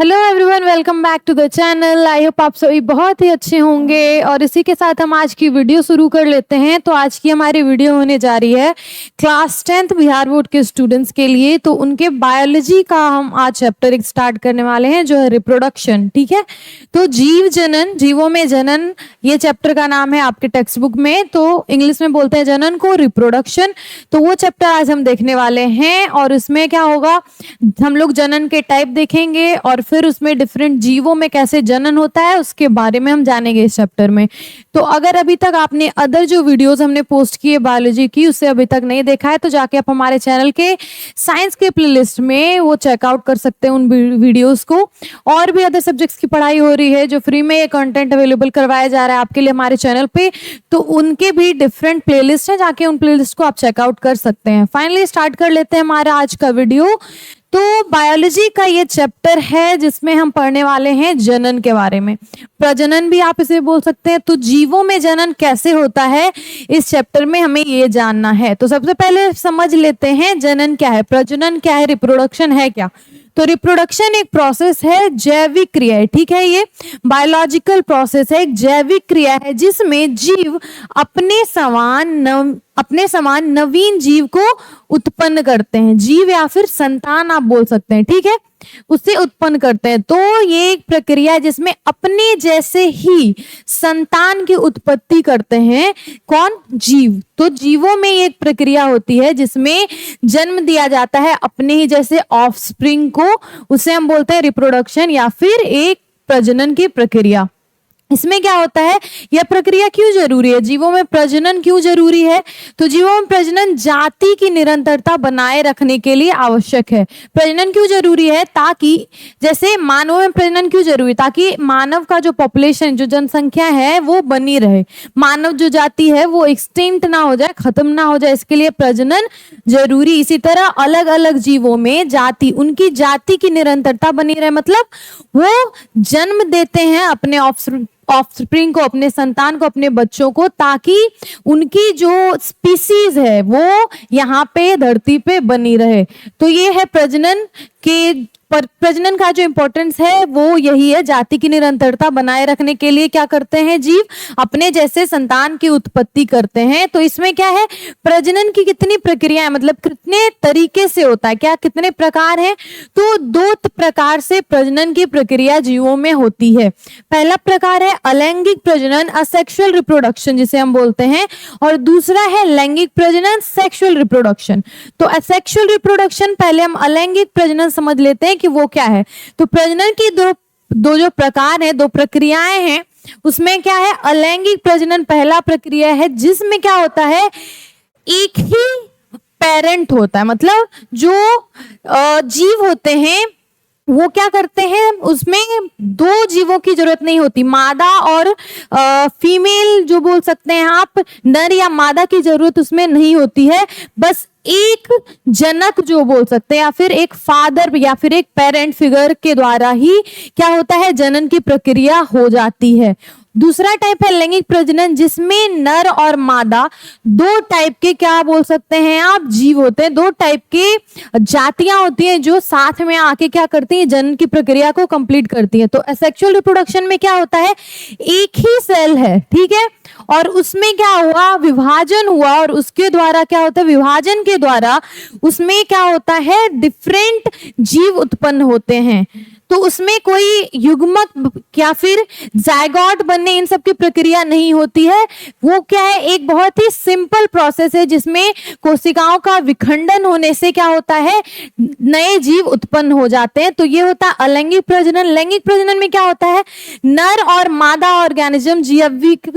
Hello everyone, welcome back to the channel. I hope आप सभी बहुत ही अच्छे होंगे और इसी के साथ हम आज की वीडियो शुरू कर लेते हैं। तो आज की हमारी वीडियो होने जा रही है क्लास 10th बिहार बोर्ड के स्टूडेंट्स के लिए। तो उनके बायोलॉजी का हम आज चैप्टर एक स्टार्ट करने वाले हैं जो है रिप्रोडक्शन। ठीक है, तो जीव जनन, जीवों में जनन, ये चैप्टर का नाम है आपके टेक्स्ट बुक में। तो इंग्लिश में बोलते हैं जनन को रिप्रोडक्शन। तो वो चैप्टर आज हम देखने वाले हैं और उसमें क्या होगा, हम लोग जनन के टाइप देखेंगे और फिर उसमें डिफरेंट जीवों में कैसे जनन होता है उसके बारे में हम जानेंगे इस चैप्टर में। तो अगर अभी तक आपने अदर जो वीडियोस हमने पोस्ट किए बायोलॉजी की उससे अभी तक नहीं देखा है तो जाके आप हमारे चैनल के साइंस के प्लेलिस्ट में वो चेकआउट कर सकते हैं उन वीडियोस को। और भी अदर सब्जेक्ट्स की पढ़ाई हो रही है जो फ्री में ये कंटेंट अवेलेबल करवाया जा रहा है आपके लिए हमारे चैनल पे, तो उनके भी डिफरेंट प्लेलिस्ट है, जाके उन प्लेलिस्ट को आप चेकआउट कर सकते हैं। फाइनली स्टार्ट कर लेते हैं हमारा आज का वीडियो। तो बायोलॉजी का ये चैप्टर है जिसमें हम पढ़ने वाले हैं जनन के बारे में, प्रजनन भी आप इसे बोल सकते हैं। तो जीवों में जनन कैसे होता है इस चैप्टर में हमें ये जानना है। तो सबसे पहले समझ लेते हैं जनन क्या है, प्रजनन क्या है, रिप्रोडक्शन है क्या। तो रिप्रोडक्शन एक प्रोसेस है, जैविक क्रिया है। ठीक है, ये बायोलॉजिकल प्रोसेस है, एक जैविक क्रिया है जिसमें जीव अपने समान नवीन जीव को उत्पन्न करते हैं। जीव या फिर संतान आप बोल सकते हैं, ठीक है, उससे उत्पन्न करते हैं। तो ये एक प्रक्रिया है जिसमें अपने जैसे ही संतान की उत्पत्ति करते हैं कौन, जीव। तो जीवों में ये एक प्रक्रिया होती है जिसमें जन्म दिया जाता है अपने ही जैसे ऑफस्प्रिंग को, उसे हम बोलते हैं रिप्रोडक्शन या फिर एक प्रजनन की प्रक्रिया। इसमें क्या होता है, यह प्रक्रिया क्यों जरूरी है, जीवों में प्रजनन क्यों जरूरी है। तो जीवों में प्रजनन जाति की निरंतरता बनाए रखने के लिए आवश्यक है। प्रजनन क्यों जरूरी है, ताकि जैसे मानवों में प्रजनन क्यों जरूरी, ताकि मानव का जो पॉपुलेशन, जो जनसंख्या है वो बनी रहे, मानव जो जाति है वो एक्सटिंक्ट ना हो जाए, खत्म ना हो जाए, इसके लिए प्रजनन जरूरी। इसी तरह अलग अलग जीवों में जाति, उनकी जाति की निरंतरता बनी रहे, मतलब वो जन्म देते हैं अपने ऑफस्प्रिंग को, अपने संतान को, अपने बच्चों को, ताकि उनकी जो स्पीसीज है वो यहाँ पे धरती पे बनी रहे। तो ये है प्रजनन के प्रजनन का जो इंपॉर्टेंस है वो यही है, जाति की निरंतरता बनाए रखने के लिए क्या करते हैं जीव, अपने जैसे संतान की उत्पत्ति करते हैं। तो इसमें क्या है, प्रजनन की कितनी प्रक्रिया है, मतलब कितने तरीके से होता है, क्या कितने प्रकार है। तो दो प्रकार से प्रजनन की प्रक्रिया जीवों में होती है। पहला प्रकार है अलैंगिक प्रजनन, असेक्सुअल रिप्रोडक्शन जिसे हम बोलते हैं, और दूसरा है लैंगिक प्रजनन, सेक्सुअल रिप्रोडक्शन। तो असेक्सुअल रिप्रोडक्शन, पहले हम अलैंगिक प्रजनन समझ लेते हैं कि वो क्या है। तो प्रजनन की दो जो प्रकार है, दो प्रक्रियाएं हैं, उसमें क्या है, अलैंगिक प्रजनन पहला प्रक्रिया है जिसमें क्या होता है, एक ही पेरेंट होता है, मतलब जो जीव होते हैं वो क्या करते हैं, उसमें दो जीवों की जरूरत नहीं होती, मादा और फीमेल जो बोल सकते हैं आप, नर या मादा की जरूरत उसमें नहीं होती है। बस एक जनक जो बोल सकते हैं या फिर एक फादर या फिर एक पेरेंट फिगर के द्वारा ही क्या होता है, जनन की प्रक्रिया हो जाती है। दूसरा टाइप है लैंगिक प्रजनन जिसमें नर और मादा दो टाइप के क्या बोल सकते हैं आप, जीव होते हैं, दो टाइप के जातियां होती हैं जो साथ में आके क्या करती हैं, जनन की प्रक्रिया को कंप्लीट करती हैं। तो एसेक्सुअल रिप्रोडक्शन में क्या होता है, एक ही सेल है, ठीक है, और उसमें क्या हुआ, विभाजन हुआ, और उसके द्वारा क्या होता है, विभाजन के द्वारा उसमें क्या होता है, डिफरेंट जीव उत्पन्न होते हैं। तो उसमें कोई युग्मक या फिर जायगोट बनने इन सब की प्रक्रिया नहीं होती है। वो क्या है, एक बहुत ही सिंपल प्रोसेस है जिसमें कोशिकाओं का विखंडन होने से क्या होता है, नए जीव उत्पन्न हो जाते हैं। तो ये होता है अलैंगिक प्रजनन। लैंगिक प्रजनन में क्या होता है, नर और मादा ऑर्गेनिज्म जैविक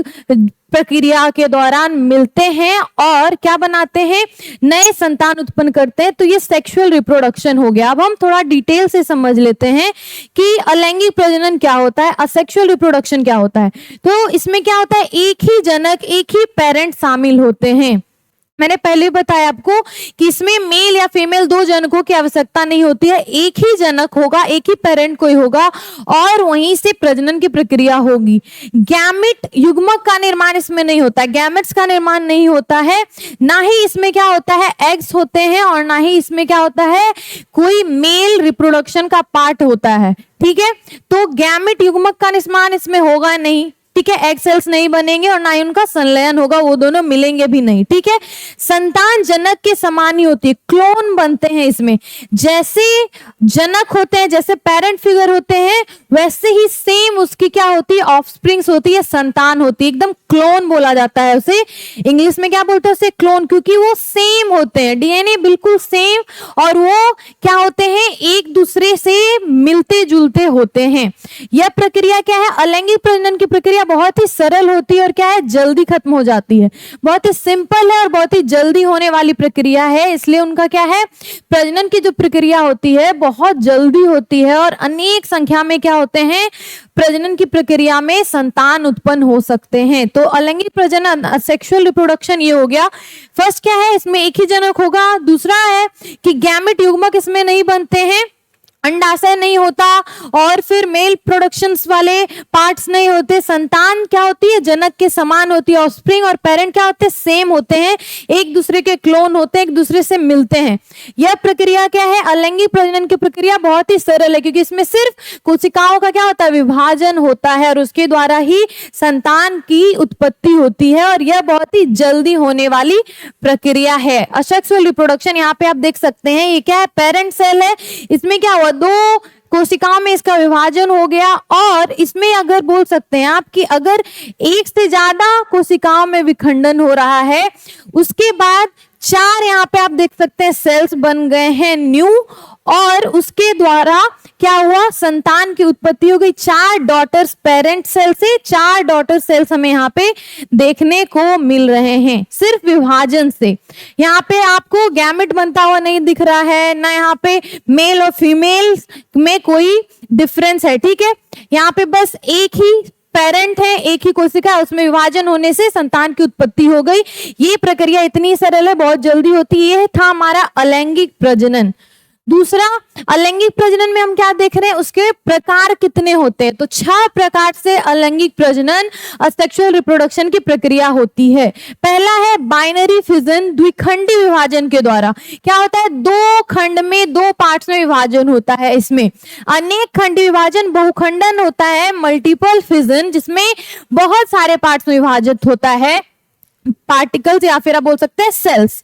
प्रक्रिया के दौरान मिलते हैं और क्या बनाते हैं, नए संतान उत्पन्न करते हैं। तो ये सेक्सुअल रिप्रोडक्शन हो गया। अब हम थोड़ा डिटेल से समझ लेते हैं कि अलैंगिक प्रजनन क्या होता है, असेक्सुअल रिप्रोडक्शन क्या होता है। तो इसमें क्या होता है, एक ही जनक, एक ही पेरेंट शामिल होते हैं। मैंने पहले बताया आपको कि इसमें मेल या फीमेल दो जनकों की आवश्यकता नहीं होती है, एक ही जनक होगा, एक ही पेरेंट कोई होगा और वहीं से प्रजनन की प्रक्रिया होगी। गैमेट युग्मक का निर्माण इसमें नहीं होता है, गैमेट्स का निर्माण नहीं होता है, ना ही इसमें क्या होता है एग्स होते हैं और ना ही इसमें क्या होता है कोई मेल रिप्रोडक्शन का पार्ट होता है। ठीक है, तो गैमेट युग्मक का निर्माण इसमें होगा नहीं। ठीक है, एग सेल्स नहीं बनेंगे और ना ही उनका संलयन होगा, वो दोनों मिलेंगे भी नहीं। ठीक है, संतान जनक के समान ही होती है, क्लोन बनते हैं इसमें, जैसे जनक होते हैं, जैसे पेरेंट फिगर होते हैं, वैसे ही सेम उसकी क्या होती है ऑफस्प्रिंग्स होती है, संतान होती है, एकदम क्लोन बोला जाता है उसे। इंग्लिश में क्या बोलते हैं उसे क्लोन, क्योंकि वो सेम होते हैं, डीएनए बिल्कुल सेम और वो क्या होते हैं एक दूसरे से मिलते जुलते होते हैं। यह प्रक्रिया क्या है, अलैंगिक प्रजनन की प्रक्रिया बहुत ही सरल होती है और क्या है जल्दी खत्म हो जाती है, बहुत ही सिंपल है और बहुत ही जल्दी होने वाली प्रक्रिया है, इसलिए उनका क्या है प्रजनन की जो प्रक्रिया होती है बहुत जल्दी होती है और अनेक संख्या में क्या होते हैं प्रजनन की प्रक्रिया में संतान उत्पन्न हो सकते हैं। तो अलैंगिक प्रजनन सेक्सुअल रिप्रोडक्शन ये हो गया। फर्स्ट क्या है इसमें एक ही जनक होगा, दूसरा है कि गैमेट युग्मक इसमें नहीं बनते हैं, अंडाशय नहीं होता और फिर मेल प्रोडक्शंस वाले पार्ट्स नहीं होते, संतान क्या होती है जनक के समान होती है, ऑफस्प्रिंग और पेरेंट क्या होते हैं सेम होते हैं, एक दूसरे के क्लोन होते हैं, एक दूसरे से मिलते हैं। यह प्रक्रिया क्या है अलैंगिक प्रजनन की प्रक्रिया बहुत ही सरल है, क्योंकि इसमें सिर्फ कोशिकाओं का क्या होता है विभाजन होता है और उसके द्वारा ही संतान की उत्पत्ति होती है और यह बहुत ही जल्दी होने वाली प्रक्रिया है। असेक्सुअल रिप्रोडक्शन यहाँ पे आप देख सकते हैं, ये क्या है पेरेंट सेल है, इसमें क्या हुआ दो कोशिकाओं में इसका विभाजन हो गया और इसमें अगर बोल सकते हैं आप कि अगर एक से ज्यादा कोशिकाओं में विखंडन हो रहा है उसके बाद चार यहाँ पे आप देख सकते हैं सेल्स बन गए हैं न्यू और उसके द्वारा क्या हुआ संतान की उत्पत्ति हो गई। चार डॉटर्स पेरेंट सेल से, चार डॉटर सेल्स हमें यहाँ पे देखने को मिल रहे हैं सिर्फ विभाजन से। यहाँ पे आपको गैमेट बनता हुआ नहीं दिख रहा है, ना यहाँ पे मेल और फीमेल में कोई डिफरेंस है। ठीक है, यहाँ पे बस एक ही पेरेंट है, एक ही कोशिका है, उसमें विभाजन होने से संतान की उत्पत्ति हो गई। ये प्रक्रिया इतनी सरल है, बहुत जल्दी होती है। ये था हमारा अलैंगिक प्रजनन। दूसरा अलैंगिक प्रजनन में हम क्या देख रहे हैं उसके प्रकार कितने होते हैं, तो 6 प्रकार से अलैंगिक प्रजनन असेक्सुअल रिप्रोडक्शन की प्रक्रिया होती है। पहला है बाइनरी फिजन, द्विखंडी विभाजन के द्वारा। क्या होता है दो खंड में दो पार्ट्स में विभाजन होता है। इसमें अनेक खंडी विभाजन बहुखंडन होता है, मल्टीपल फिजन जिसमें बहुत सारे पार्ट्स में विभाजित होता है, पार्टिकल्स या फिर आप बोल सकते हैं सेल्स।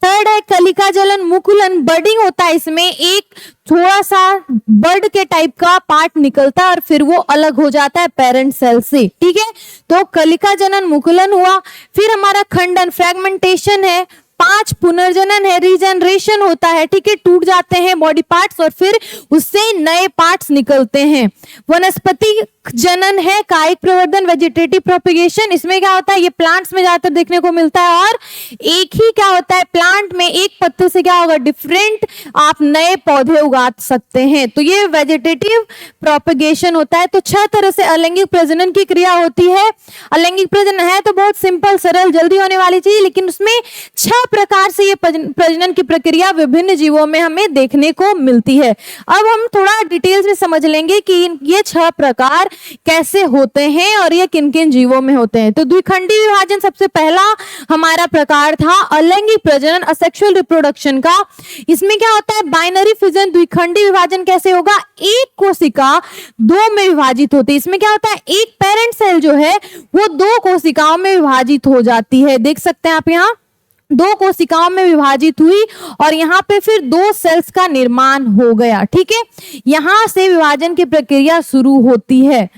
थर्ड है कलिका जलन मुकुलन, बर्डिंग होता है, इसमें एक थोड़ा सा बर्ड के टाइप का पार्ट निकलता है और फिर वो अलग हो जाता है पेरेंट सेल से। ठीक है, तो कलिका जनन मुकुलन हुआ। फिर हमारा खंडन फ्रेगमेंटेशन है, 5 पुनर्जनन है, रीजनरेशन होता है। ठीक है, टूट जाते हैं बॉडी पार्ट्स और फिर उससे नए पार्ट्स निकलते हैं। वनस्पति जनन है, कायिक प्रवर्धन वेजिटेटिव प्रोपिगेशन, इसमें क्या होता है ये प्लांट्स में ज्यादातर देखने को मिलता है और एक ही क्या होता है प्लांट में एक पत्ते से क्या होगा डिफरेंट आप नए पौधे उगा सकते हैं, तो ये वेजिटेटिव प्रोपिगेशन होता है। तो 6 तरह से अलैंगिक प्रजनन की क्रिया होती है। अलैंगिक प्रजनन है तो बहुत सिंपल सरल जल्दी होने वाली चीज, लेकिन उसमें 6 प्रकार से ये प्रजनन की प्रक्रिया विभिन्न जीवों में हमें देखने को मिलती है। अब हम थोड़ा डिटेल्स में समझ लेंगे कि ये 6 प्रकार कैसे होते हैं और ये किन किन जीवों में होते हैं। तो द्विखंडी विभाजन सबसे पहला हमारा प्रकार था अलैंगिक प्रजनन असेक्सुअल रिप्रोडक्शन का। इसमें क्या होता है बाइनरी फिजन, द्विखंडी विभाजन कैसे होगा, एक कोशिका 2 में विभाजित होती है। इसमें क्या होता है एक पेरेंट सेल जो है वो 2 कोशिकाओं में विभाजित हो जाती है, देख सकते हैं आप यहाँ 2 कोशिकाओं में विभाजित हुई और यहाँ पे फिर 2 सेल्स का निर्माण हो गया। ठीक है, यहाँ से विभाजन की प्रक्रिया शुरू होती है।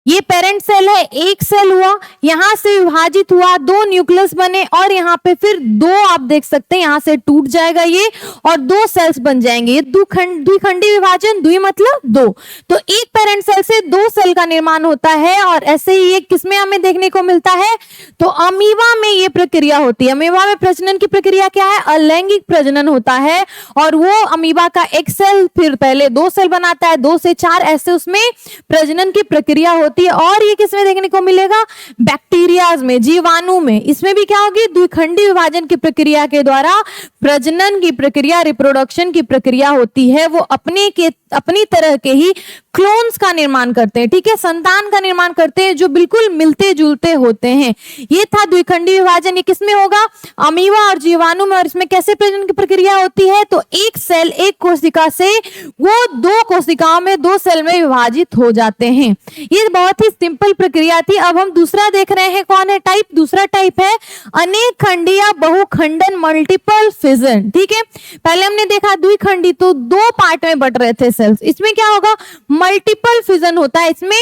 ये पेरेंट सेल है, एक सेल हुआ, यहाँ से विभाजित हुआ, 2 न्यूक्लियस बने और यहाँ पे फिर 2 आप देख सकते हैं यहाँ से टूट जाएगा ये और 2 सेल्स बन जाएंगे। ये द्विखंडी विभाजन, द्वि मतलब 2, तो एक पेरेंट सेल से 2 सेल का निर्माण होता है और ऐसे ही ये किसमें हमें देखने को मिलता है, तो अमीबा में ये प्रक्रिया होती है। अमीबा में प्रजनन की प्रक्रिया क्या है, अलैंगिक प्रजनन होता है और वो अमीबा का एक सेल फिर पहले 2 सेल बनाता है, 2 से 4 ऐसे उसमें प्रजनन की प्रक्रिया होती होती है, और ये किसमें देखने को मिलेगा? बैक्टीरियाज में, जीवाणु में। इसमें भी क्या होगी? द्विखंडी विभाजन की प्रक्रिया के द्वारा प्रजनन की प्रक्रिया, रिप्रोडक्शन की प्रक्रिया होती है। वो अपनी तरह के ही क्लोन्स का निर्माण करते हैं, ठीक है, संतान का निर्माण करते हैं जो बिल्कुल मिलते जुलते होते हैं। ये था द्विखंडी विभाजन। ये किसमें होगा? अमीबा और जीवाणु में। और इसमें कैसे प्रजनन की प्रक्रिया होती है? तो एक सेल, एक कोशिका से वो 2 कोशिकाओं में, 2 सेल में विभाजित हो जाते हैं। ये बहुत ही सिंपल प्रक्रिया थी। अब हम दूसरा देख रहे हैं, कौन है टाइप? दूसरा टाइप है अनेक खंडी या बहुखंडन, मल्टीपल फिजन, ठीक है। पहले हमने देखा द्विखंडी, तो 2 पार्ट में बट रहे थे सेल्स। इसमें क्या होगा? मल्टीपल फिजन होता है। इसमें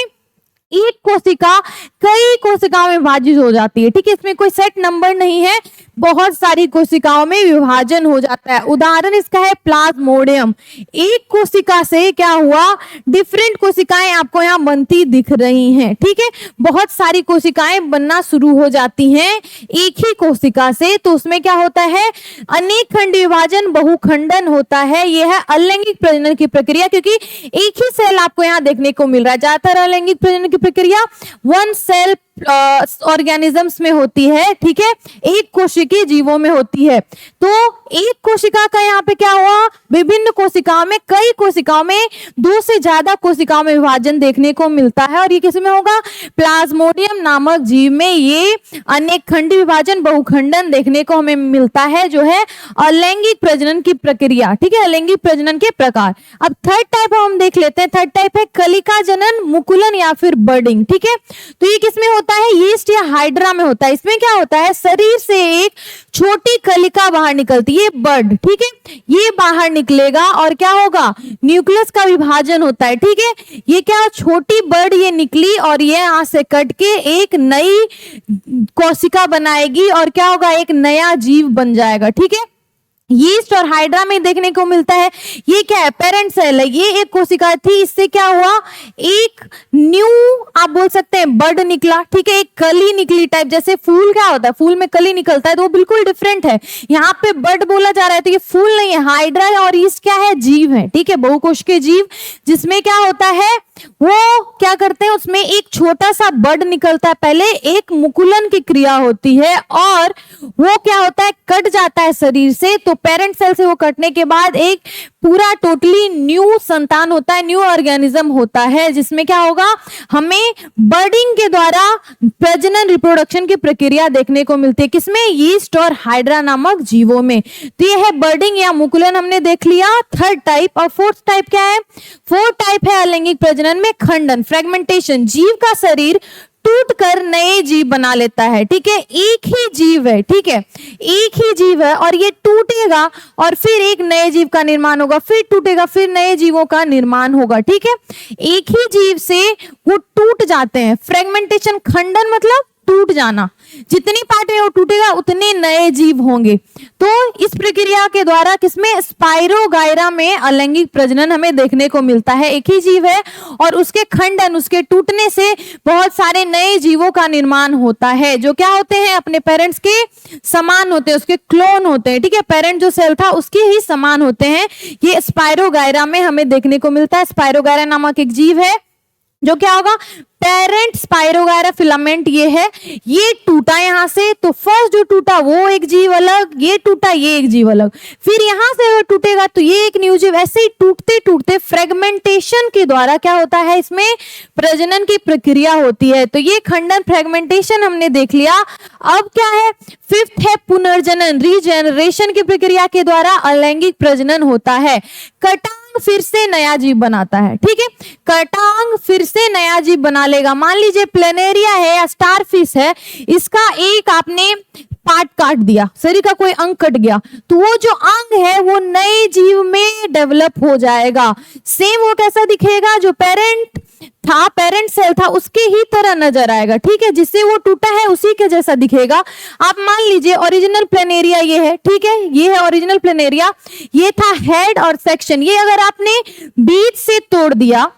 एक कोशिका कई कोशिकाओं में विभाजित हो जाती है, ठीक है। इसमें कोई सेट नंबर नहीं है, बहुत सारी कोशिकाओं में विभाजन हो जाता है। उदाहरण इसका है प्लाज्मोडियम। एक कोशिका से क्या हुआ? डिफरेंट कोशिकाएं आपको यहाँ बनती दिख रही हैं, ठीक है। बहुत सारी कोशिकाएं बनना शुरू हो जाती हैं एक ही कोशिका से। तो उसमें क्या होता है? अनेक खंड विभाजन, बहुखंडन होता है। यह है अलैंगिक प्रजनन की प्रक्रिया, क्योंकि एक ही सेल आपको यहाँ देखने को मिल रहा है। ज्यादातर अलैंगिक प्रजनन की प्रक्रिया 1 सेल ऑर्गेनिजम्स में होती है, ठीक है, एक कोशिकीय जीवों में होती है। तो एक कोशिका का यहाँ पे क्या हुआ? विभिन्न कोशिकाओं में, कई कोशिकाओं में, 2 से ज्यादा कोशिकाओं में विभाजन देखने को मिलता है। और ये किसमें होगा? प्लाज्मोडियम नामक जीव में ये अनेक खंडी विभाजन, बहुखंडन देखने को हमें मिलता है, जो है अलैंगिक प्रजनन की प्रक्रिया, ठीक है, अलैंगिक प्रजनन के प्रकार। अब थर्ड टाइप हम देख लेते हैं। थर्ड टाइप है कलिका जनन, मुकुलन या फिर बर्डिंग, ठीक है। तो ये किसमें होता है? यीस्ट या हाइड्रा में होता है। इसमें क्या होता है? शरीर से एक छोटी कलिका बाहर निकलती है, बर्ड, ठीक है। ये बाहर निकलेगा और क्या होगा? न्यूक्लियस का विभाजन होता है, ठीक है। ये क्या? छोटी बर्ड ये निकली और ये यहाँ से कट के एक नई कोशिका बनाएगी और क्या होगा? एक नया जीव बन जाएगा, ठीक है। यीस्ट और हाइड्रा में देखने को मिलता है। ये क्या है? पेरेंट सेल है। ये एक कोशिका थी, इससे क्या हुआ? एक न्यू आप बोल सकते हैं बर्ड निकला, ठीक है, एक कली निकली टाइप। जैसे फूल क्या होता है? फूल में कली निकलता है, तो वो बिल्कुल डिफरेंट है। यहाँ पे बर्ड बोला जा रहा है, तो ये फूल नहीं है, हाइड्रा है। और यीस्ट क्या है? जीव है, ठीक है, बहुकोश के जीव, जिसमें क्या होता है? वो क्या करते हैं? उसमें एक छोटा सा बर्ड निकलता है, पहले एक मुकुलन की क्रिया होती है और वो क्या होता है? कट जाता है शरीर से। तो पेरेंट सेल से वो कटने के बाद एक पूरा टोटली न्यू संतान होता है, न्यू ऑर्गेनिज्म होता है, जिसमें क्या होगा? हमें बर्डिंग के द्वारा प्रजनन, रिप्रोडक्शन की प्रक्रिया देखने को मिलती है। किसमें? यीस्ट और हाइड्रा नामक जीवों में। तो ये है बर्डिंग या मुकुलन, हमने देख लिया थर्ड टाइप। और फोर्थ टाइप क्या है? फोर्थ टाइप है अलैंगिक प्रजनन में खंडन, फ्रेगमेंटेशन। जीव का शरीर टूट कर नए जीव बना लेता है, ठीक है। एक ही जीव है, ठीक है, एक ही जीव है और ये टूटेगा और फिर एक नए जीव का निर्माण होगा, फिर टूटेगा, फिर नए जीवों का निर्माण होगा, ठीक है। एक ही जीव से वो टूट जाते हैं। फ्रेगमेंटेशन, खंडन मतलब टूट जाना। जितनी पार्ट में वो टूटेगा उतने नए जीव होंगे। तो इस प्रक्रिया के द्वारा किसमें? स्पाइरोगायरा में अलैंगिक प्रजनन हमें देखने को मिलता है। एक ही जीव है और उसके खंडन, उसके टूटने से बहुत सारे नए जीवों का निर्माण होता है, जो क्या होते हैं? अपने पेरेंट्स के समान होते हैं, उसके क्लोन होते हैं, ठीक है। पेरेंट जो सेल था उसके ही समान होते हैं। ये स्पाइरोगायरा में हमें देखने को मिलता है। स्पाइरोगायरा नामक एक जीव है, जो क्या होगा? पेरेंट स्पाइरोगायरा फिलामेंट ये है। ये टूटा यहाँ से, तो फर्स्ट जो टूटा वो एक जीव अलग, ये टूटा ये एक जीव अलग, फिर यहाँ से वो टूटेगा तो ये एक न्यू जीव। ऐसे ही टूटते टूटते फ्रेगमेंटेशन के द्वारा क्या होता है? इसमें प्रजनन की प्रक्रिया होती है। तो ये खंडन, फ्रेगमेंटेशन हमने देख लिया। अब क्या है? फिफ्थ है पुनर्जनन, रीजेनरेशन की प्रक्रिया के द्वारा अलैंगिक प्रजनन होता है। कटांग फिर से नया जीव बनाता है, ठीक है। कटांग फिर से नया जीव बना लेगा। मान लीजिए प्लेनेरिया है या स्टारफिश है, इसका एक आपने पार्ट काट दिया, शरीर का कोई अंग कट गया, तो वो जो अंग है वो नए जीव में डेवलप हो जाएगा। सेम वो कैसा दिखेगा? जो पेरेंट था, पेरेंट सेल था, उसके ही तरह नजर आएगा, ठीक है। जिससे वो टूटा है उसी के जैसा दिखेगा। आप मान लीजिए ओरिजिनल प्लेनेरिया ये है, ठीक है, ये है ओरिजिनल प्लेनेरिया। ये था हेड और सेक्शन। ये अगर आपने बीच से तोड़ दिया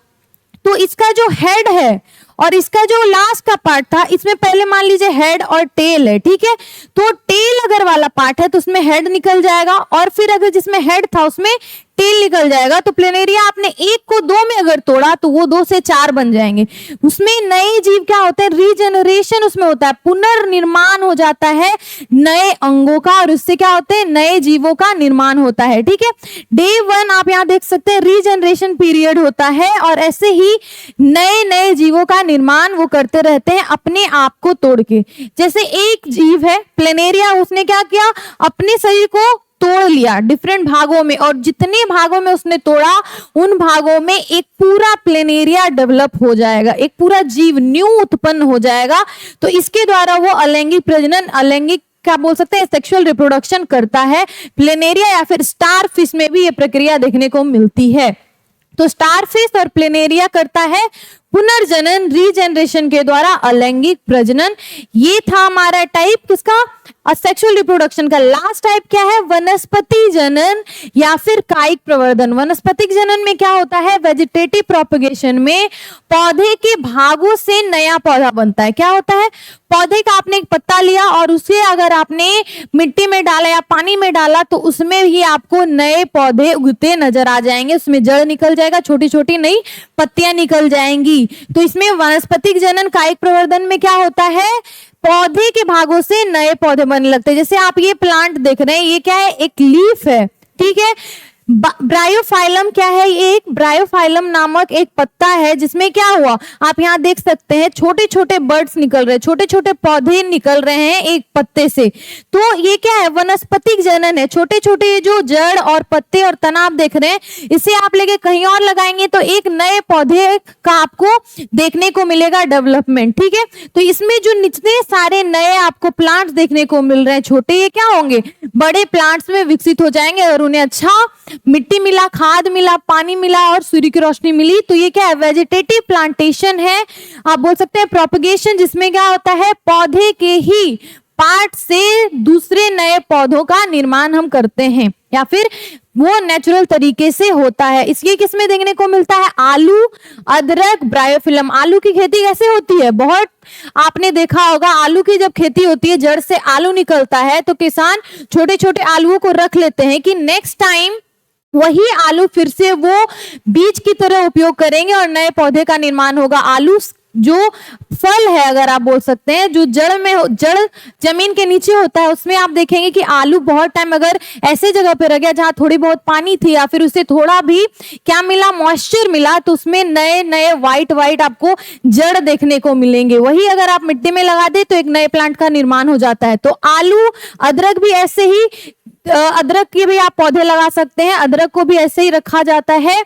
तो इसका जो हेड है और इसका जो लास्ट का पार्ट था, इसमें पहले मान लीजिए हेड और टेल है, ठीक है। तो टेल अगर वाला पार्ट है तो उसमें हेड निकल जाएगा और फिर अगर जिसमें हेड था उसमें टेल निकल जाएगा। तो प्लेनेरिया आपने एक को दो में अगर तोड़ा तो वो दो से चार बन जाएंगे। उसमें नए जीव क्या होते हैं, रीजनरेशन उसमें होता है, पुनर्निर्माण हो जाता है नए अंगों का, और उससे क्या होते हैं, नए जीवों का निर्माण होता है। ठीक है, डे 1 आप यहां देख सकते हैं रीजनरेशन पीरियड होता है, और ऐसे ही नए नए जीवों का निर्माण वो करते रहते हैं अपने आप को तोड़ के। जैसे एक जीव है प्लेनेरिया, उसने क्या किया, अपने शरीर को तोड़ लिया डिफरेंट भागों में, और जितने भागों में उसने तोड़ा उन भागों में एक पूरा प्लेनेरिया डेवलप हो जाएगा, एक पूरा जीव न्यू उत्पन्न हो जाएगा। तो इसके द्वारा वो अलैंगिक प्रजनन, अलैंगिक क्या बोल सकते हैं, सेक्सुअल रिप्रोडक्शन करता है। प्लेनेरिया या फिर स्टार फिश में भी ये प्रक्रिया देखने को मिलती है। तो स्टार फिश और प्लेनेरिया करता है पुनर्जनन, रीजनरेशन के द्वारा अलैंगिक प्रजनन। ये था हमारा टाइप किसका, सेक्सुअल रिप्रोडक्शन का। लास्ट टाइप क्या है, वनस्पति जनन या फिर कायिक प्रवर्धन। वनस्पतिक जनन में क्या होता है, वेजिटेटिव प्रोपगेशन में पौधे के भागों से नया पौधा बनता है। क्या होता है, पौधे का आपने एक पत्ता लिया और उसे अगर आपने मिट्टी में डाला या पानी में डाला तो उसमें ही आपको नए पौधे उगते नजर आ जाएंगे, उसमें जड़ निकल जाएगा, छोटी छोटी नई पत्तियां निकल जाएंगी। तो इसमें वनस्पतिक जनन, कायिक प्रवर्धन में क्या होता है, पौधे के भागों से नए पौधे बनने लगते हैं। जैसे आप ये प्लांट देख रहे हैं, ये क्या है, एक लीफ है। ठीक है, ब्रायोफाइलम क्या है, ये एक ब्रायोफाइलम नामक एक पत्ता है जिसमें क्या हुआ, आप यहाँ देख सकते हैं छोटे छोटे बर्ड्स निकल रहे हैं, छोटे छोटे पौधे निकल रहे हैं एक पत्ते से। तो ये क्या है, वनस्पतिक जनन है। छोटे छोटे जो जड़ और पत्ते और तना आप देख रहे हैं, इसे आप लेके कहीं और लगाएंगे तो एक नए पौधे का आपको देखने को मिलेगा डेवलपमेंट। ठीक है, तो इसमें जो जितने सारे नए आपको प्लांट्स देखने को मिल रहे हैं छोटे, ये क्या होंगे, बड़े प्लांट्स में विकसित हो जाएंगे, और उन्हें अच्छा मिट्टी मिला, खाद मिला, पानी मिला और सूर्य की रोशनी मिली। तो ये क्या है, वेजिटेटिव प्लांटेशन है, आप बोल सकते हैं प्रोपगेशन, जिसमें क्या होता है, पौधे के ही पार्ट से दूसरे नए पौधों का निर्माण हम करते हैं, या फिर वो नेचुरल तरीके से होता है। इसलिए किसमें देखने को मिलता है, आलू, अदरक, ब्रायोफिलम। आलू की खेती कैसे होती है, बहुत आपने देखा होगा, आलू की जब खेती होती है, जड़ से आलू निकलता है तो किसान छोटे छोटे आलूओं को रख लेते हैं कि नेक्स्ट टाइम वही आलू फिर से वो बीज की तरह उपयोग करेंगे और नए पौधे का निर्माण होगा। आलू जो फल है, अगर आप बोल सकते हैं, जो जड़ जमीन के नीचे होता है, उसमें आप देखेंगे कि आलू बहुत टाइम अगर ऐसे जगह पे रह गया जहां थोड़ी बहुत पानी थी या फिर उसे थोड़ा भी क्या मिला, मॉइस्चर मिला, तो उसमें नए नए व्हाइट आपको जड़ देखने को मिलेंगे। वही अगर आप मिट्टी में लगा दे तो एक नए प्लांट का निर्माण हो जाता है। तो आलू, अदरक भी ऐसे ही, अदरक के भी आप पौधे लगा सकते हैं, अदरक को भी ऐसे ही रखा जाता है।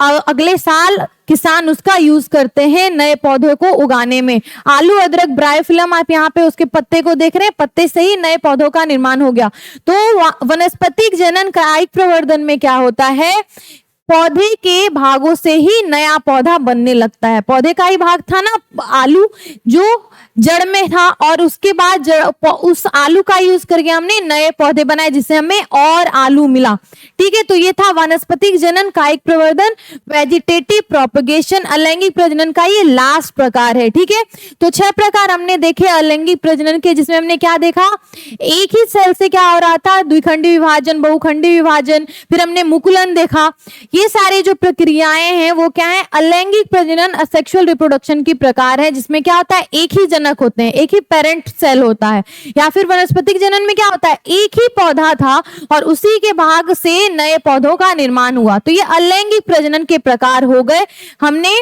अगले साल किसान उसका यूज करते हैं नए पौधे को उगाने में। आलू, अदरक, ब्रायोफिलम, आप यहाँ पे उसके पत्ते को देख रहे हैं, पत्ते से ही नए पौधों का निर्माण हो गया। तो वनस्पतिक जनन, कायिक प्रवर्धन में क्या होता है, पौधे के भागों से ही नया पौधा बनने लगता है। पौधे का ही भाग था ना आलू, जो जड़ में था, और उसके बाद उस आलू का यूज करके हमने नए पौधे बनाए जिससे हमें और आलू मिला। ठीक है, तो ये था वानस्पतिक जनन, कायिक प्रवर्धन, वेजिटेटिव प्रोपगेशन। अलैंगिक प्रजनन का ये लास्ट प्रकार है। ठीक है, तो 6 प्रकार हमने देखे अलैंगिक प्रजनन के, जिसमें हमने क्या देखा, एक ही सेल से क्या हो रहा था, द्विखंडी विभाजन, बहुखंडी विभाजन, फिर हमने मुकुलन देखा। ये सारे जो प्रक्रियाएं हैं वो क्या है, अलैंगिक प्रजनन, असेक्सुअल रिप्रोडक्शन की प्रकार है, जिसमें क्या होता है, एक ही जनक होते हैं, एक ही पेरेंट सेल होता है। या फिर वनस्पतिक जनन में क्या होता है, एक ही पौधा था और उसी के भाग से नए पौधों का निर्माण हुआ। तो ये अलैंगिक प्रजनन के प्रकार हो गए। हमने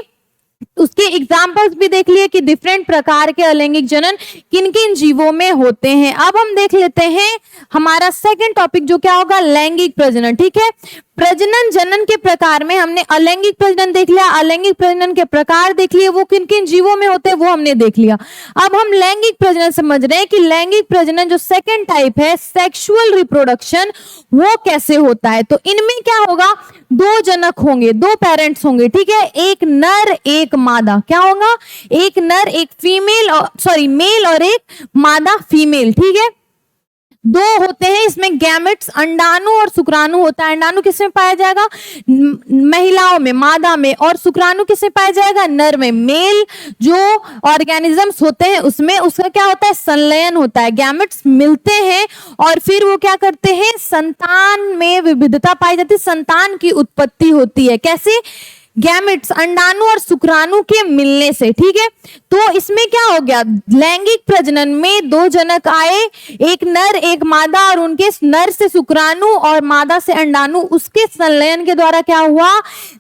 उसके एग्जाम्पल्स भी देख लिए कि डिफरेंट प्रकार के अलैंगिक जनन किन किन जीवों में होते हैं। अब हम देख लेते हैं हमारा सेकंड टॉपिक, जो क्या होगा, लैंगिक प्रजनन। ठीक है, प्रजनन जनन के प्रकार में हमने अलैंगिक प्रजनन देख लिया, अलैंगिक प्रजनन के प्रकार देख लिए, वो किन किन जीवों में होते हैं वो हमने देख लिया। अब हम लैंगिक प्रजनन समझ रहे हैं कि लैंगिक प्रजनन जो सेकंड टाइप है, सेक्सुअल रिप्रोडक्शन, वो कैसे होता है। तो इनमें क्या होगा, 2 जनक होंगे, 2 पेरेंट्स होंगे। ठीक है, एक नर एक मादा। क्या होगा, एक नर एक फीमेल, मेल और एक मादा फीमेल। ठीक है, दो होते हैं इसमें गैमेट्स, अंडाणु और शुक्राणु होता है। अंडाणु किसमें पाया जाएगा? महिलाओं में, मादा में, और शुक्राणु किसमें पाया जाएगा? नर में। मेल जो ऑर्गेनिजम्स होते हैं उसमें उसका क्या होता है? संलयन होता है, गैमेट्स मिलते हैं और फिर वो क्या करते हैं? संतान में विविधता पाई जाती है, संतान की उत्पत्ति होती है। कैसे? गैमेट्स, अंडाणु और शुक्राणु के मिलने से। ठीक है, तो इसमें क्या हो गया? लैंगिक प्रजनन में दो जनक आए, एक नर एक मादा, और उनके नर से शुक्राणु और मादा से अंडाणु, उसके संलयन के द्वारा क्या हुआ?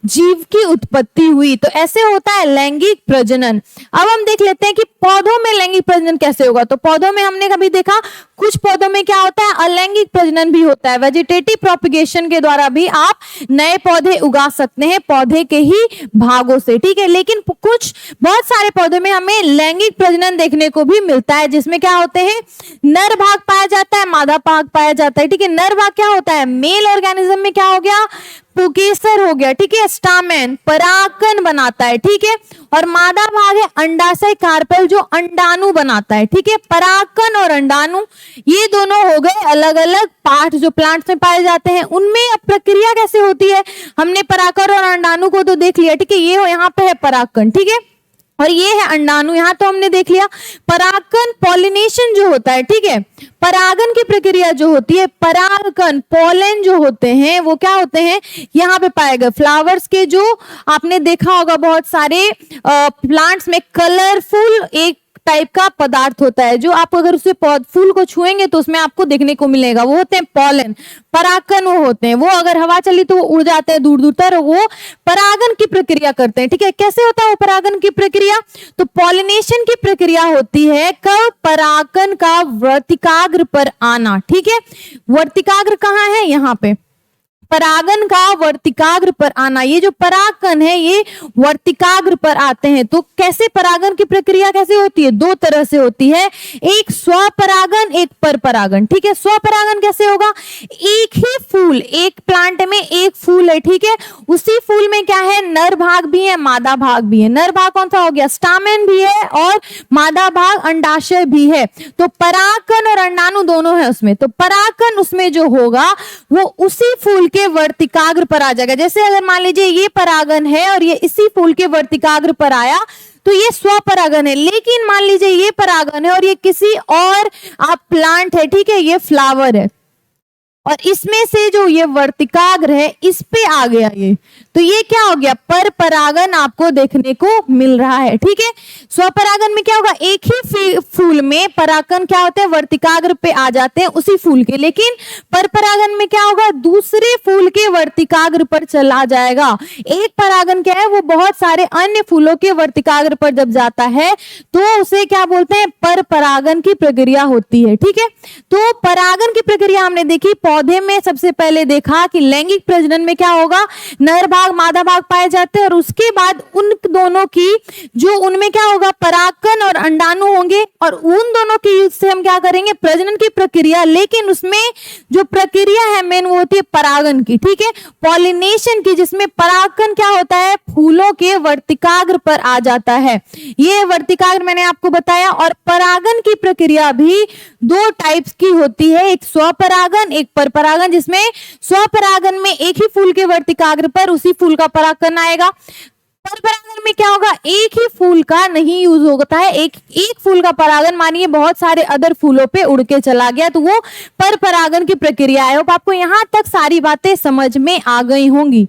जीव की उत्पत्ति हुई। तो ऐसे होता है लैंगिक प्रजनन। अब हम देख लेते हैं कि पौधों में लैंगिक प्रजनन कैसे होगा। तो पौधों में हमने कभी देखा, कुछ पौधों में क्या होता है? अलैंगिक प्रजनन भी होता है। वेजिटेटिव प्रोपिगेशन के द्वारा भी आप नए पौधे उगा सकते हैं पौधे के ही भागों से। ठीक है, लेकिन कुछ बहुत सारे पौधों में हमें लैंगिक प्रजनन देखने को भी मिलता है, जिसमें क्या होते हैं? नर भाग पाया जाता है, मादा भाग पाया जाता है। ठीक है, नर भाग क्या होता है? मेल ऑर्गेनिज्म में क्या हो गया? पुकेसर हो गया। ठीक है, स्टामेन परागकण बनाता है। ठीक है, और मादा भाग है अंडाशय कार्पेल जो अंडाणु बनाता है। ठीक है, परागकण और अंडाणु ये दोनों हो गए अलग अलग पार्ट जो प्लांट्स में पाए जाते हैं। उनमें अब प्रक्रिया कैसे होती है? हमने परागकण और अंडाणु को तो देख लिया। ठीक है, ये यहाँ पे है परागकण, ठीक है, और ये है अंडाणु, यहाँ तो हमने देख लिया। परागकण पॉलिनेशन जो होता है, ठीक है, परागन की प्रक्रिया जो होती है, परागकण पोलन जो होते हैं वो क्या होते हैं? यहाँ पे पाए गए फ्लावर्स के, जो आपने देखा होगा बहुत सारे प्लांट्स में कलरफुल एक टाइप का पदार्थ होता है, जो आप अगर उसे फूल को छुएंगे तो उसमें आपको देखने को मिलेगा, वो होते हैं पोलन। परागकण वो होते हैं, वो अगर हवा चली तो वो उड़ जाते हैं दूर दूर तक, वो परागन की प्रक्रिया करते हैं। ठीक है, कैसे होता है वो परागन की प्रक्रिया? तो पॉलिनेशन की प्रक्रिया होती है कब? परागकण का वर्तिकाग्र पर आना। ठीक है, वर्तिकाग्र कहाँ है? यहाँ पे परागन का वर्तिकाग्र पर आना। ये जो परागकण है ये वर्तिकाग्र पर आते हैं। तो कैसे परागन की प्रक्रिया कैसे होती है? दो तरह से होती है, एक स्वपरागन, एक परपरागन। ठीक है, स्वपरागन कैसे होगा? एक ही फूल, एक प्लांट में एक फूल है, ठीक है, उसी फूल में क्या है? नर भाग भी है, मादा भाग भी है। नर भाग कौन सा हो गया? स्टामेन भी है, और मादा भाग अंडाशय भी है। तो परागकण और अंडाणु दोनों है उसमें। तो परागकण उसमें जो होगा वो उसी फूल के वर्तिकाग्र पर आ जाएगा। जैसे अगर मान लीजिए ये परागन है और ये इसी फूल के वर्तिकाग्र पर आया तो ये स्वपरागन है। लेकिन मान लीजिए ये परागन है और ये किसी और आप प्लांट है, ठीक है, ये फ्लावर है, और इसमें से जो ये वर्तिकाग्र है इस पे आ गया ये, तो ये क्या हो गया? पर परागन आपको देखने को मिल रहा है। ठीक है, स्वपरागन में क्या होगा? एक ही फूल में परागकण क्या होते हैं? वर्तिकाग्र पे आ जाते हैं उसी फूल के। लेकिन पर परागन में क्या होगा? दूसरे फूल के वर्तिकाग्र पर चला जाएगा। एक परागन क्या है? वो बहुत सारे अन्य फूलों के वर्तिकाग्र पर जब जाता है तो उसे क्या बोलते हैं? पर परागन की प्रक्रिया होती है। ठीक है, तो परागन की प्रक्रिया हमने देखी। पौधे में सबसे पहले देखा कि लैंगिक प्रजनन में क्या होगा? नर भाग मादा भाग पाए जाते हैं, और उसके बाद उन दोनों की जो उनमें क्या होगा? परागकण और अंडाणु होंगे, और उन दोनों के यूज से हम क्या करेंगे? प्रजनन की प्रक्रिया। लेकिन उसमें जो प्रक्रिया है मेन वो होती है परागन की। ठीक है, पॉलिनेशन की, जिसमें परागकण क्या होता है? फूलों के वर्तिकाग्र पर आ जाता है। ये वर्तिकाग्र मैंने आपको बताया। और परागन की प्रक्रिया भी दो टाइप्स की होती है, एक स्वपरागन, एक परपरागन, जिसमें स्वपरागन में एक ही फूल के वर्तिकाग्र पर उसी फूल का परागकण आएगा। परपरागन में क्या होगा? एक ही फूल का नहीं यूज होता है, एक फूल का परागन मानिए बहुत सारे अदर फूलों पे उड़ के चला गया, तो वो परपरागन की प्रक्रिया है। आपको यहां तक सारी बातें समझ में आ गई होंगी।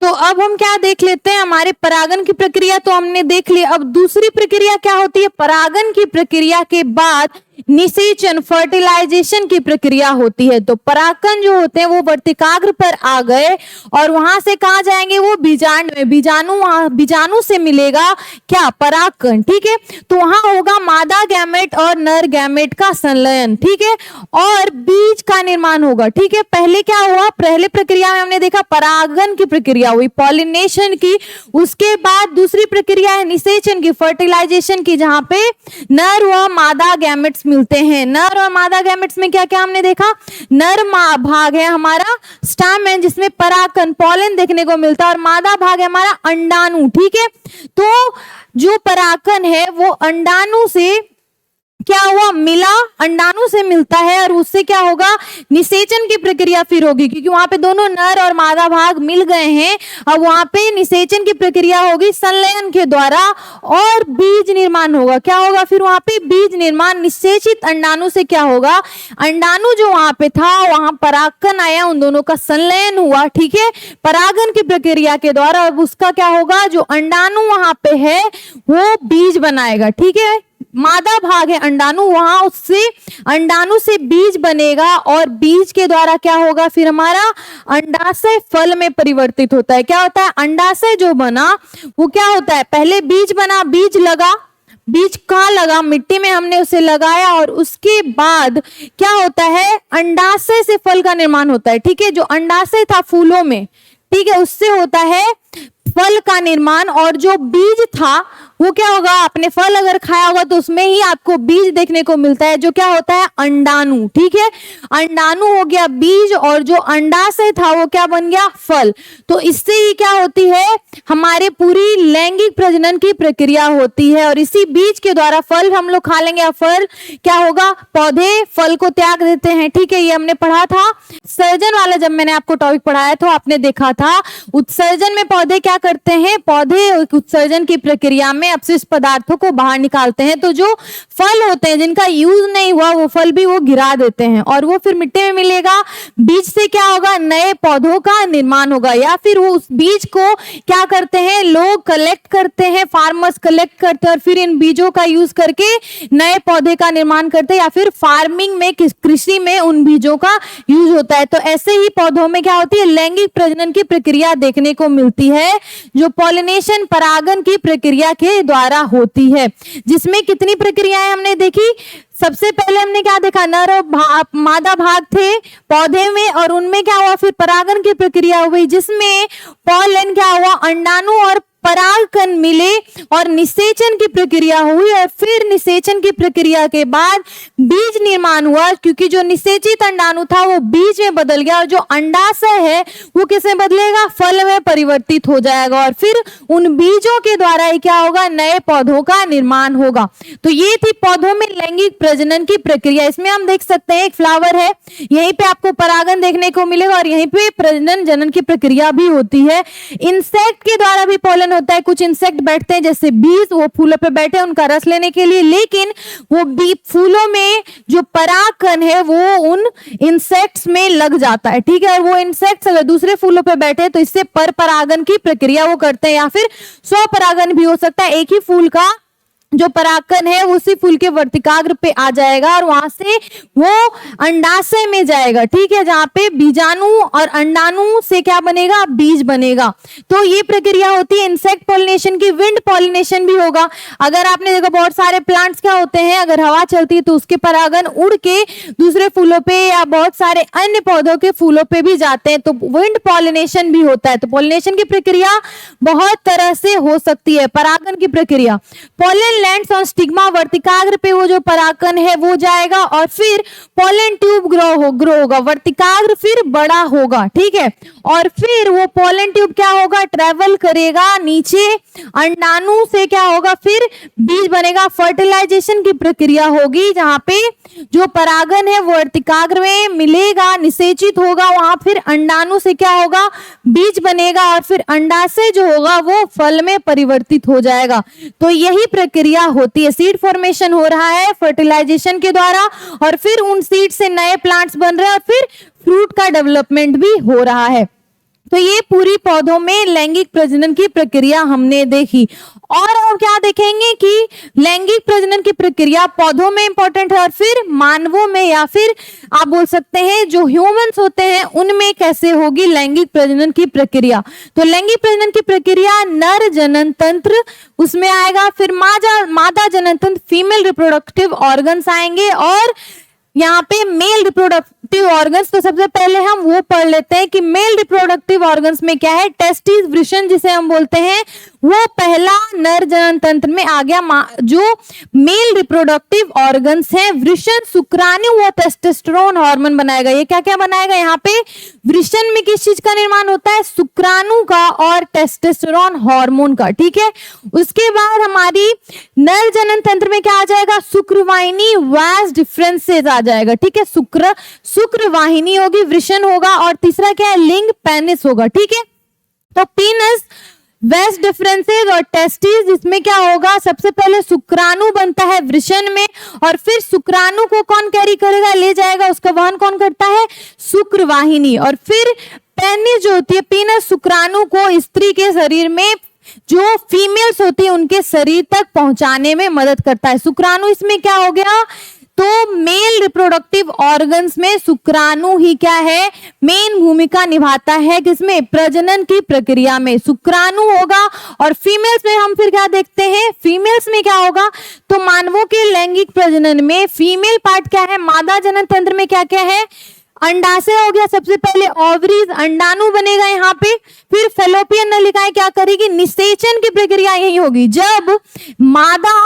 तो अब हम क्या देख लेते हैं? हमारे परागन की प्रक्रिया तो हमने देख ली। अब दूसरी प्रक्रिया क्या होती है? परागन की प्रक्रिया के बाद निषेचन, फर्टिलाइजेशन की प्रक्रिया होती है। तो परागकण जो होते हैं वो वर्तिकाग्र पर आ गए और वहां से कहा जाएंगे? वो बीजांड में। बीजाणु से मिलेगा क्या? परागकण। ठीक है, तो वहां होगा मादा गैमेट और नर गैमेट का संलयन। ठीक है, और बीज का निर्माण होगा। ठीक है, पहले क्या हुआ? पहले प्रक्रिया में हमने देखा परागन की प्रक्रिया हुई, पॉलिनेशन की। उसके बाद दूसरी प्रक्रिया है निषेचन की, फर्टिलाइजेशन की, जहां पे नर व मादा गैमेट्स मिलते हैं। नर और मादा गैमेट्स में क्या क्या हमने देखा? नर भाग है हमारा स्टामेन, जिसमें परागकण पोलन देखने को मिलता है, और मादा भाग है हमारा अंडाणु। ठीक है, तो जो परागकण है वो अंडाणु से क्या हुआ, मिला, अंडाणु से मिलता है और उससे क्या होगा, निषेचन की प्रक्रिया फिर होगी, क्योंकि वहां पे दोनों नर और मादा भाग मिल गए हैं। अब वहां पे निषेचन की प्रक्रिया होगी संलयन के द्वारा और बीज निर्माण होगा। क्या होगा फिर वहां पे, बीज निर्माण। निषेचित अंडाणु से क्या होगा, अंडाणु जो वहां पे था वहां परागकण आया, उन दोनों का संलयन हुआ, ठीक है, परागन की प्रक्रिया के द्वारा। अब उसका क्या होगा, जो अंडाणु वहां पे है वो बीज बनाएगा, ठीक है, मादा भाग है अंडाणु, वहां उससे अंडाणु से बीज बनेगा और बीज के द्वारा क्या होगा, फिर हमारा अंडाशय फल में परिवर्तित होता है। क्या होता है, अंडाशय जो बना वो क्या होता है, पहले बीज बना, बीज लगा, बीज कहाँ लगा, मिट्टी में हमने उसे लगाया और उसके बाद क्या होता है, अंडाशय से फल का निर्माण होता है, ठीक है, जो अंडाशय था फूलों में, ठीक है, उससे होता है फल का निर्माण। और जो बीज था वो क्या होगा, आपने फल अगर खाया होगा तो उसमें ही आपको बीज देखने को मिलता है, जो क्या होता है, अंडाणु, ठीक है, अंडाणु हो गया बीज और जो अंडाशय था वो क्या बन गया, फल। तो इससे ही क्या होती है, हमारे पूरी लैंगिक प्रजनन की प्रक्रिया होती है और इसी बीज के द्वारा फल हम लोग खा लेंगे। फल क्या होगा, पौधे फल को त्याग देते हैं, ठीक है, ये हमने पढ़ा था सर्जन वाला, जब मैंने आपको टॉपिक पढ़ाया तो आपने देखा था उत्सर्जन में पौधे क्या करते हैं, पौधे उत्सर्जन की प्रक्रिया में अपशिष्ट पदार्थों को बाहर निकालते हैं, तो जो फल होते हैं जिनका यूज नहीं हुआ वो फल भी वो गिरा देते हैं और वो फिर मिट्टी में मिलेगा। बीज से क्या होगा, नए पौधों का निर्माण होगा, या फिर वो उस बीज को क्या करते हैं, लोग कलेक्ट करते हैं, फार्मर्स कलेक्ट करते हैं और फिर इन बीजों का यूज करके नए पौधे का निर्माण करते हैं, या फिर फार्मिंग में, कृषि में उन बीजों का यूज होता है। तो ऐसे ही पौधों में क्या होती है, लैंगिक प्रजनन की प्रक्रिया देखने को मिलती है, जो पॉलिनेशन परागन की प्रक्रिया के द्वारा होती है, जिसमें कितनी प्रक्रियाएं हमने देखी। सबसे पहले हमने क्या देखा, नर और मादा भाग थे पौधे में और उनमें क्या हुआ, फिर परागन की प्रक्रिया हुई, जिसमें पॉलन क्या हुआ, अंडाणु और परागकण मिले और निषेचन की प्रक्रिया हुई और फिर निषेचन की प्रक्रिया के बाद बीज निर्माण हुआ, क्योंकि जो निषेचित अंडाणु था वो बीज में बदल गया और जो अंडाशय है वो किसमें बदलेगा, फल में परिवर्तित हो जाएगा और फिर उन बीजों के द्वारा ही क्या होगा, नए पौधों का निर्माण होगा। तो ये थी पौधों में लैंगिक प्रजनन की प्रक्रिया। इसमें हम देख सकते हैं एक फ्लावर है, यहीं पे आपको परागन देखने को मिलेगा और यहीं पे प्रजनन जनन की प्रक्रिया भी होती है। इंसेक्ट के द्वारा भी पॉलन होता है, कुछ इंसेक्ट बैठते हैं जैसे बीज, वो फूलों पे बैठे उनका रस लेने के लिए, लेकिन वो फूलों में जो परागकण है वो उन इंसेक्ट्स में लग जाता है, ठीक है, और वो इंसेक्ट्स अगर दूसरे फूलों पे बैठे तो इससे पर परागन की प्रक्रिया वो करते हैं, या फिर स्वपरागन भी हो सकता है। एक ही फूल का जो परागकण है उसी फूल के वर्तिकाग्र पे आ जाएगा और वहां से वो अंडाशय में जाएगा, ठीक है, जहां पे बीजाणु और अंडाणु से क्या बनेगा, बीज बनेगा। तो ये प्रक्रिया होती है इंसेक्ट पॉलिनेशन की। विंड पॉलिनेशन भी होगा। अगर आपने देखा बहुत सारे प्लांट्स क्या होते हैं, अगर हवा चलती है तो उसके परागन उड़ के दूसरे फूलों पे या बहुत सारे अन्य पौधों के फूलों पे भी जाते हैं, तो विंड पॉलिनेशन भी होता है। तो पॉलिनेशन की प्रक्रिया बहुत तरह से हो सकती है। परागन की प्रक्रिया, पॉलन लैंड्स ऑन स्टिग्मा, वर्तिकाग्र पे वो जो परागकण है वो जाएगा और फिर पॉलन ट्यूब ग्रो होगा, वर्तिकाग्र फिर बड़ा होगा, ठीक है, और फिर वो पॉलन ट्यूब क्या होगा, ट्रेवल करेगा नीचे, अंडाणु से क्या होगा, फिर बीज बनेगा। फर्टिलाइजेशन की प्रक्रिया होगी जहां पे जो परागन है वो वर्तिकाग्र में मिलेगा, निषेचित होगा, वहां फिर अंडाणु से क्या होगा, बीज बनेगा और फिर अंडाशय जो होगा वो फल में परिवर्तित हो जाएगा। तो यही प्रक्रिया होती है। सीड फॉर्मेशन हो रहा है फर्टिलाइजेशन के द्वारा और फिर उन सीड से नए प्लांट्स बन रहे हैं और फिर फ्रूट का डेवलपमेंट भी हो रहा है। तो ये पूरी पौधों में लैंगिक प्रजनन की प्रक्रिया हमने देखी। और हम क्या देखेंगे कि लैंगिक प्रजनन की प्रक्रिया पौधों में इंपॉर्टेंट है और फिर मानवों में या फिर आप बोल सकते हैं जो ह्यूमंस होते हैं उनमें कैसे होगी लैंगिक प्रजनन की प्रक्रिया। तो लैंगिक प्रजनन की प्रक्रिया नर जनन तंत्र उसमें आएगा, फिर मादा जनन तंत्र फीमेल रिप्रोडक्टिव ऑर्गन्स आएंगे और यहाँ पे मेल रिप्रोडक्टिव ऑर्गन्स, तो सबसे पहले हम वो पढ़ लेते हैं कि मेल रिप्रोडक्टिव ऑर्गन्स में क्या है। टेस्टिस, वृषण जिसे हम बोलते हैं, वो पहला नर जनन तंत्र में आ गया। जो मेल रिप्रोडक्टिव ऑर्गन्स है, वृषण, शुक्राणु, वो टेस्टोस्टेरोन हार्मोन बनाएगा। ये क्या क्या बनाएगा? यहाँ पे वृषण में किस चीज का निर्माण होता है? शुक्राणु का और टेस्टोस्टेरोन हार्मोन का, ठीक है। उसके बाद हमारी नर जनन तंत्र में क्या आ जाएगा? शुक्रवाहिनी, वास डिफरेंसेस आ जाएगा, ठीक है। शुक्रवाहिनी होगी, वृषण होगा, और तीसरा क्या है? लिंग, पेनिस होगा, ठीक है। तो पीनस, वेस डिफरेंसेस और टेस्टिस, इसमें क्या होगा? सबसे पहले शुक्राणु बनता है वृषण में, और फिर शुक्राणु को कौन कैरी करेगा, ले जाएगा, उसका वहन कौन करता है? शुक्रवाहिनी। और फिर पेनिस जो होती है, पीनस, शुक्राणु को स्त्री के शरीर में, जो फीमेल्स होती है उनके शरीर तक पहुंचाने में मदद करता है। शुक्राणु इसमें क्या हो गया? तो मेल रिप्रोडक्टिव ऑर्गन्स में शुक्राणु ही क्या है? मेन भूमिका निभाता है, किसमें? प्रजनन की प्रक्रिया में शुक्राणु होगा। और फीमेल्स में हम फिर क्या देखते हैं? फीमेल्स में क्या होगा? तो मानवों के लैंगिक प्रजनन में फीमेल पार्ट क्या है? मादा जनन तंत्र में क्या क्या है? अंडाशय हो गया, सबसे पहले ओवरीज, अंडाणु बनेगा यहाँ पे। फिर फैलोपियन नलिकाएं क्या करेगी? निषेचन की प्रक्रिया यही होगी। जब मादा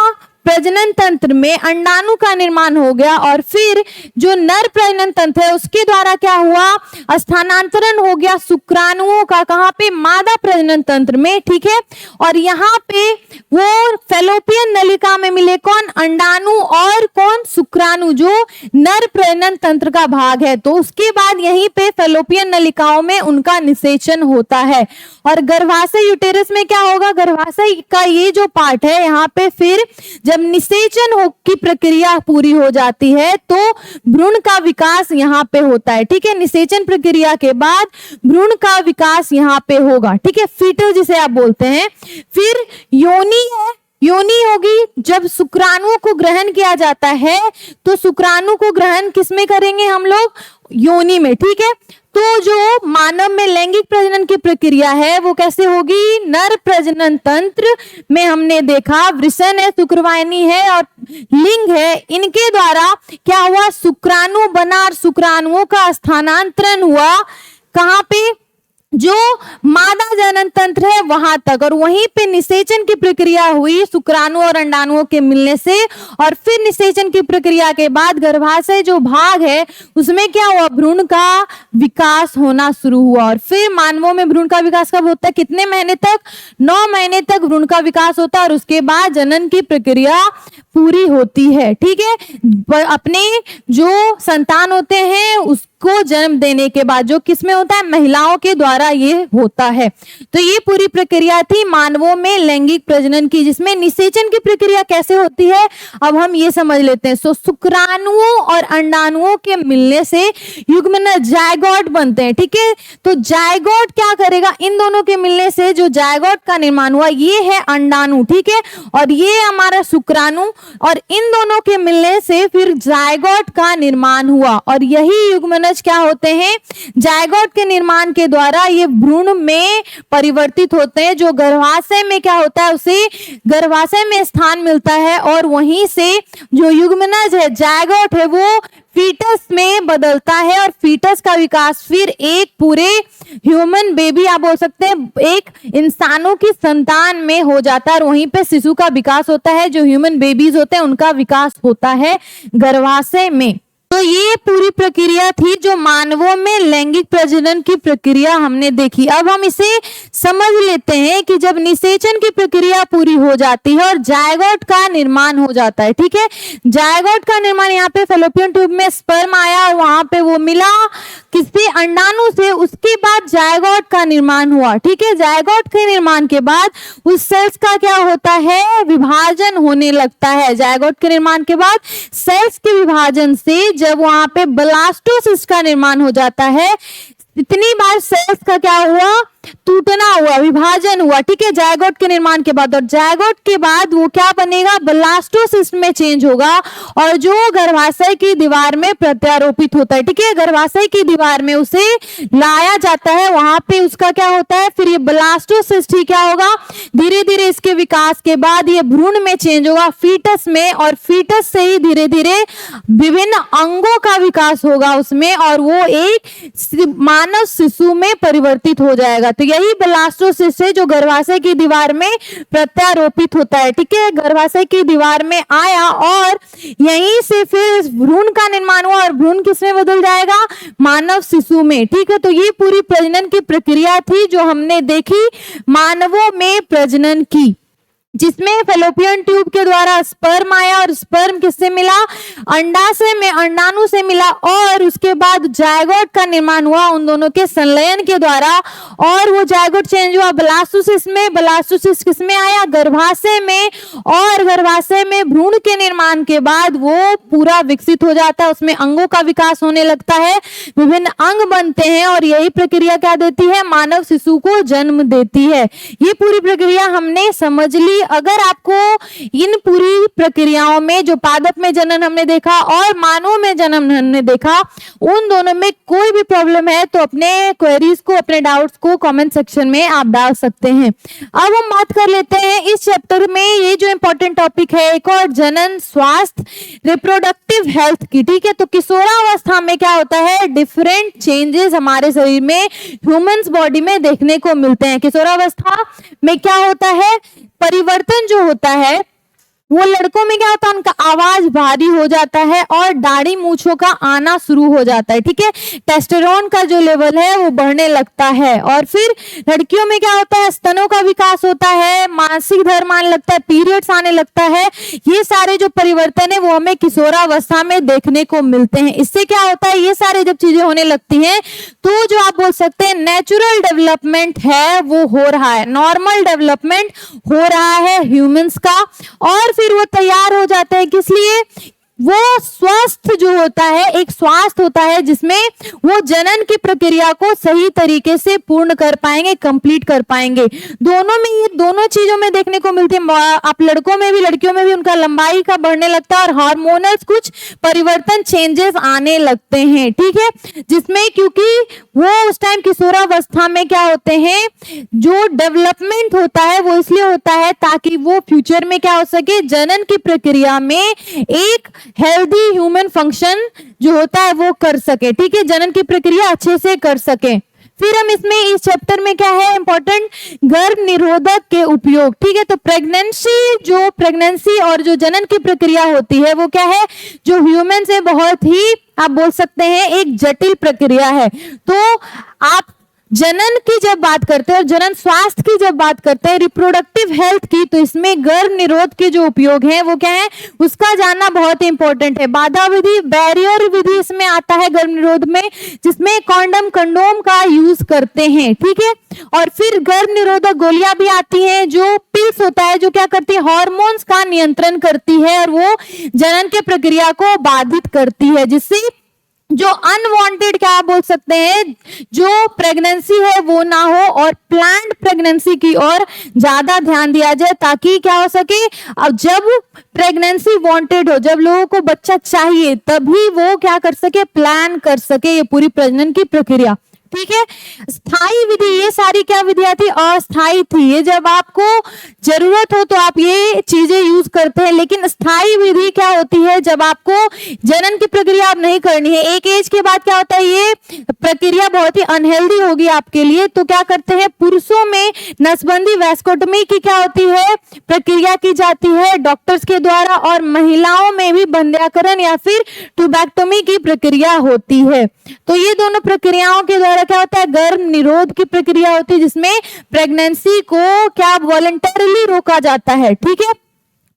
प्रजनन तंत्र में अंडाणु का निर्माण हो गया, और फिर जो नर प्रजनन तंत्र है उसके द्वारा क्या हुआ? स्थानांतरण हो गया शुक्राणुओं का, कहाँ पे? मादा प्रजनन तंत्र में, ठीक है। और यहाँ पे वो फैलोपियन नलिका में मिले कौन? अंडाणु और कौन? शुक्राणु, जो नर प्रजनन तंत्र का भाग है। तो उसके बाद यहीं पे फैलोपियन नलिकाओं में उनका निषेचन होता है। और गर्भाशय यूटेरस में क्या होगा? गर्भाशय का ये जो पार्ट है, यहाँ पे फिर जब निषेचन की प्रक्रिया पूरी हो जाती है तो भ्रूण का विकास यहाँ पे होता है, ठीक है। निषेचन प्रक्रिया के बाद भ्रूण का विकास यहाँ पे होगा, ठीक है, फीटल जिसे आप बोलते हैं। फिर योनि है, योनि होगी जब शुक्राणुओं को ग्रहण किया जाता है, तो शुक्राणु को ग्रहण किसमें करेंगे हम लोग? योनि में, ठीक है। तो जो मानव में लैंगिक प्रजनन की प्रक्रिया है वो कैसे होगी? नर प्रजनन तंत्र में हमने देखा वृषण है, शुक्रवाहिनी है और लिंग है, इनके द्वारा क्या हुआ? शुक्राणु बना और शुक्राणुओं का स्थानांतरण हुआ कहाँ पे? जो मादा जनन तंत्र है वहां तक, और वहीं पे निषेचन की प्रक्रिया हुई शुक्राणु और अंडाणुओं के मिलने से। और फिर निषेचन की प्रक्रिया के बाद गर्भाशय जो भाग है उसमें क्या हुआ? भ्रूण का विकास होना शुरू हुआ। और फिर मानवों में भ्रूण का विकास कब होता है? कितने महीने तक? 9 महीने तक भ्रूण का विकास होता है, और उसके बाद जनन की प्रक्रिया पूरी होती है, ठीक है। अपने जो संतान होते हैं उसको जन्म देने के बाद जो किसमें होता है? महिलाओं के द्वारा ये होता है। तो ये पूरी प्रक्रिया थी मानवों में लैंगिक प्रजनन की, जिसमें निषेचन की प्रक्रिया कैसे होती है अब हम ये समझ लेते हैं। सो शुक्राणुओं और अंडाणुओं के मिलने से युग्मनज जायगोट बनते हैं, ठीक है। तो जायगोट क्या करेगा? इन दोनों के मिलने से जो जायगोट का निर्माण हुआ ये है अंडाणु, ठीक है, और ये हमारा शुक्राणु, और इन दोनों के मिलने से फिर जायगोट का निर्माण हुआ। और यही युग्मनज क्या होते हैं? जायगोट के निर्माण के द्वारा ये भ्रूण में परिवर्तित होते हैं। जो गर्भाशय में क्या होता है? उसे गर्भाशय में स्थान मिलता है, और वहीं से जो युग्मनज है, जायगोट है, वो फीटस में बदलता है, और फीटस का विकास फिर एक पूरे ह्यूमन बेबी आप बोल सकते हैं, एक इंसानों की संतान में हो जाता है, और वहीं पे शिशु का विकास होता है। जो ह्यूमन बेबीज होते हैं उनका विकास होता है गर्भाशय में। तो ये पूरी प्रक्रिया थी जो मानवों में लैंगिक प्रजनन की प्रक्रिया हमने देखी। अब हम इसे समझ लेते हैं कि जब निषेचन की प्रक्रिया पूरी हो जाती है और जायगोट का निर्माण हो जाता है, ठीक है। जायगोट का निर्माण यहाँ पे फैलोपियन ट्यूब में स्पर्म आया और वहां पे वो मिला किसी अंडाणु से, उसके बाद जायगोट का निर्माण हुआ, ठीक है। जायगोट के निर्माण के बाद उस सेल्स का क्या होता है? विभाजन होने लगता है। जायगोट के निर्माण के बाद सेल्स के विभाजन से जब वहां पे ब्लास्टोसिस्ट का निर्माण हो जाता है, इतनी बार सेल्स का क्या हुआ? टूटना हुआ, विभाजन हुआ, ठीक है, जायगोट के निर्माण के बाद, और जायगोट के बाद वो क्या बनेगा, ब्लास्टोसिस्ट में चेंज होगा और जो गर्भाशय की दीवार में प्रत्यारोपित होता है, ठीक है, गर्भाशय की दीवार में उसे लाया जाता है, वहां पे उसका क्या होता है, फिर ये ब्लास्टोसिस्ट ही क्या होगा, धीरे धीरे इसके विकास के बाद ये भ्रूण में चेंज होगा, फीटस में, और फीटस से ही धीरे धीरे विभिन्न अंगों का विकास होगा उसमें, और वो एक मानव शिशु में परिवर्तित हो जाएगा। तो यही ब्लास्टोसिस्ट है जो गर्भाशय की दीवार में प्रत्यारोपित होता है, ठीक है, गर्भाशय की दीवार में आया और यहीं से फिर भ्रूण का निर्माण हुआ और भ्रूण किसमें बदल जाएगा, मानव शिशु में, ठीक है। तो ये पूरी प्रजनन की प्रक्रिया थी जो हमने देखी मानवों में प्रजनन की, जिसमें फेलोपियन ट्यूब के द्वारा स्पर्म आया और स्पर्म किससे मिला, अंडाशय में अंडाणु से मिला, और उसके बाद जायगोट का निर्माण हुआ उन दोनों के संलयन के द्वारा, और वो जायगोट चेंज हुआ ब्लास्टोसिस्ट में, ब्लास्टोसिस्ट किसमें आया, गर्भाशय में, और गर्भाशय में भ्रूण के निर्माण के बाद वो पूरा विकसित हो जाता है, उसमें अंगों का विकास होने लगता है, विभिन्न अंग बनते हैं, और यही प्रक्रिया क्या देती है, मानव शिशु को जन्म देती है। ये पूरी प्रक्रिया हमने समझ ली। अगर आपको इन पूरी प्रक्रियाओं में जो पादप में जनन हमने देखा और मानव में जन्म हमने देखा, उन दोनों में कोई भी प्रॉब्लम है तो अपने क्वेरीज को, अपने डाउट्स को कमेंट सेक्शन में आप डाल सकते हैं। अब हम बात कर लेते हैं इस चैप्टर में ये जो इंपॉर्टेंट टॉपिक है एक और, जनन स्वास्थ्य, रिप्रोडक्टिव हेल्थ की, ठीक है। तो किशोरावस्था में क्या होता है, डिफरेंट चेंजेस हमारे शरीर में, ह्यूमंस बॉडी में देखने को मिलते हैं। किशोरावस्था में क्या होता है, परिवर्तन जो होता है वो लड़कों में क्या होता है, उनका आवाज भारी हो जाता है और दाढ़ी मूछों का आना शुरू हो जाता है, ठीक है, टेस्टोस्टेरोन का जो लेवल है वो बढ़ने लगता है। और फिर लड़कियों में क्या होता है, स्तनों का विकास होता है, मासिक धर्म आने लगता है, पीरियड्स आने लगता है। ये सारे जो परिवर्तन है वो हमें किशोरावस्था में देखने को मिलते हैं। इससे क्या होता है, ये सारे जब चीजें होने लगती हैं तो जो आप बोल सकते हैं नेचुरल डेवलपमेंट है वो हो रहा है, नॉर्मल डेवलपमेंट हो रहा है ह्यूमंस का, और फिर वो तैयार हो जाते हैं। किस लिए, वो स्वस्थ जो होता है, एक स्वास्थ्य होता है जिसमें वो जनन की प्रक्रिया को सही तरीके से पूर्ण कर पाएंगे, कंप्लीट कर पाएंगे। दोनों में, ये दोनों चीजों में देखने को मिलती है। आप लड़कों में भी लड़कियों में भी उनका लंबाई का बढ़ने लगता है और हार्मोनल कुछ परिवर्तन, चेंजेस आने लगते हैं, ठीक है, जिसमें क्योंकि वो उस टाइम किशोरावस्था में क्या होते हैं, जो डेवलपमेंट होता है वो इसलिए होता है ताकि वो फ्यूचर में क्या हो सके, जनन की प्रक्रिया में एक हेल्दी ह्यूमन फंक्शन जो होता है वो कर सके, ठीक है, जनन की प्रक्रिया अच्छे से कर सके। फिर हम इसमें इस चैप्टर में क्या है इंपॉर्टेंट, गर्भ निरोधक के उपयोग, ठीक है। तो प्रेगनेंसी और जो जनन की प्रक्रिया होती है वो क्या है, जो ह्यूमन से बहुत ही आप बोल सकते हैं एक जटिल प्रक्रिया है। तो आप जनन की जब बात करते हैं और जनन स्वास्थ्य की जब बात करते हैं, रिप्रोडक्टिव हेल्थ की, तो इसमें गर्भ निरोध के जो उपयोग हैं वो क्या है, उसका जानना बहुत इंपॉर्टेंट है। बाधा विधि, बैरियर विधि इसमें आता है गर्भ निरोध में, जिसमें कंडोम का यूज करते हैं, ठीक है। और फिर गर्भ निरोधक गोलियां भी आती हैं जो पिल्स होता है, जो क्या करती है, हार्मोन्स का नियंत्रण करती है और वो जनन के प्रक्रिया को बाधित करती है, जिससे जो अनवांटेड क्या बोल सकते हैं, जो प्रेगनेंसी है वो ना हो और प्लान्ड प्रेगनेंसी की ओर ज्यादा ध्यान दिया जाए, ताकि क्या हो सके, अब जब प्रेगनेंसी वांटेड हो, जब लोगों को बच्चा चाहिए, तभी वो क्या कर सके, प्लान कर सके ये पूरी प्रजनन की प्रक्रिया, ठीक है। स्थायी विधि, ये सारी क्या विधियां थी, अस्थायी थी, ये जब आपको जरूरत हो तो आप ये चीजें यूज करते हैं। लेकिन स्थायी विधि क्या होती है, जब आपको जनन की प्रक्रिया आप नहीं करनी है, एक एज के बाद क्या होता है, ये प्रक्रिया बहुत ही अनहेल्दी होगी आपके लिए, तो क्या करते हैं, पुरुषों में नसबंदी वैस्कोटमी की क्या होती है, प्रक्रिया की जाती है डॉक्टर्स के द्वारा, और महिलाओं में भी बंध्याकरण या फिर ट्यूबैक्टोमी की प्रक्रिया होती है। तो ये दोनों प्रक्रियाओं के द्वारा क्या होता है, गर्भ निरोध की प्रक्रिया होती है, जिसमें प्रेगनेंसी को क्या वॉलंटरली रोका जाता है, ठीक है।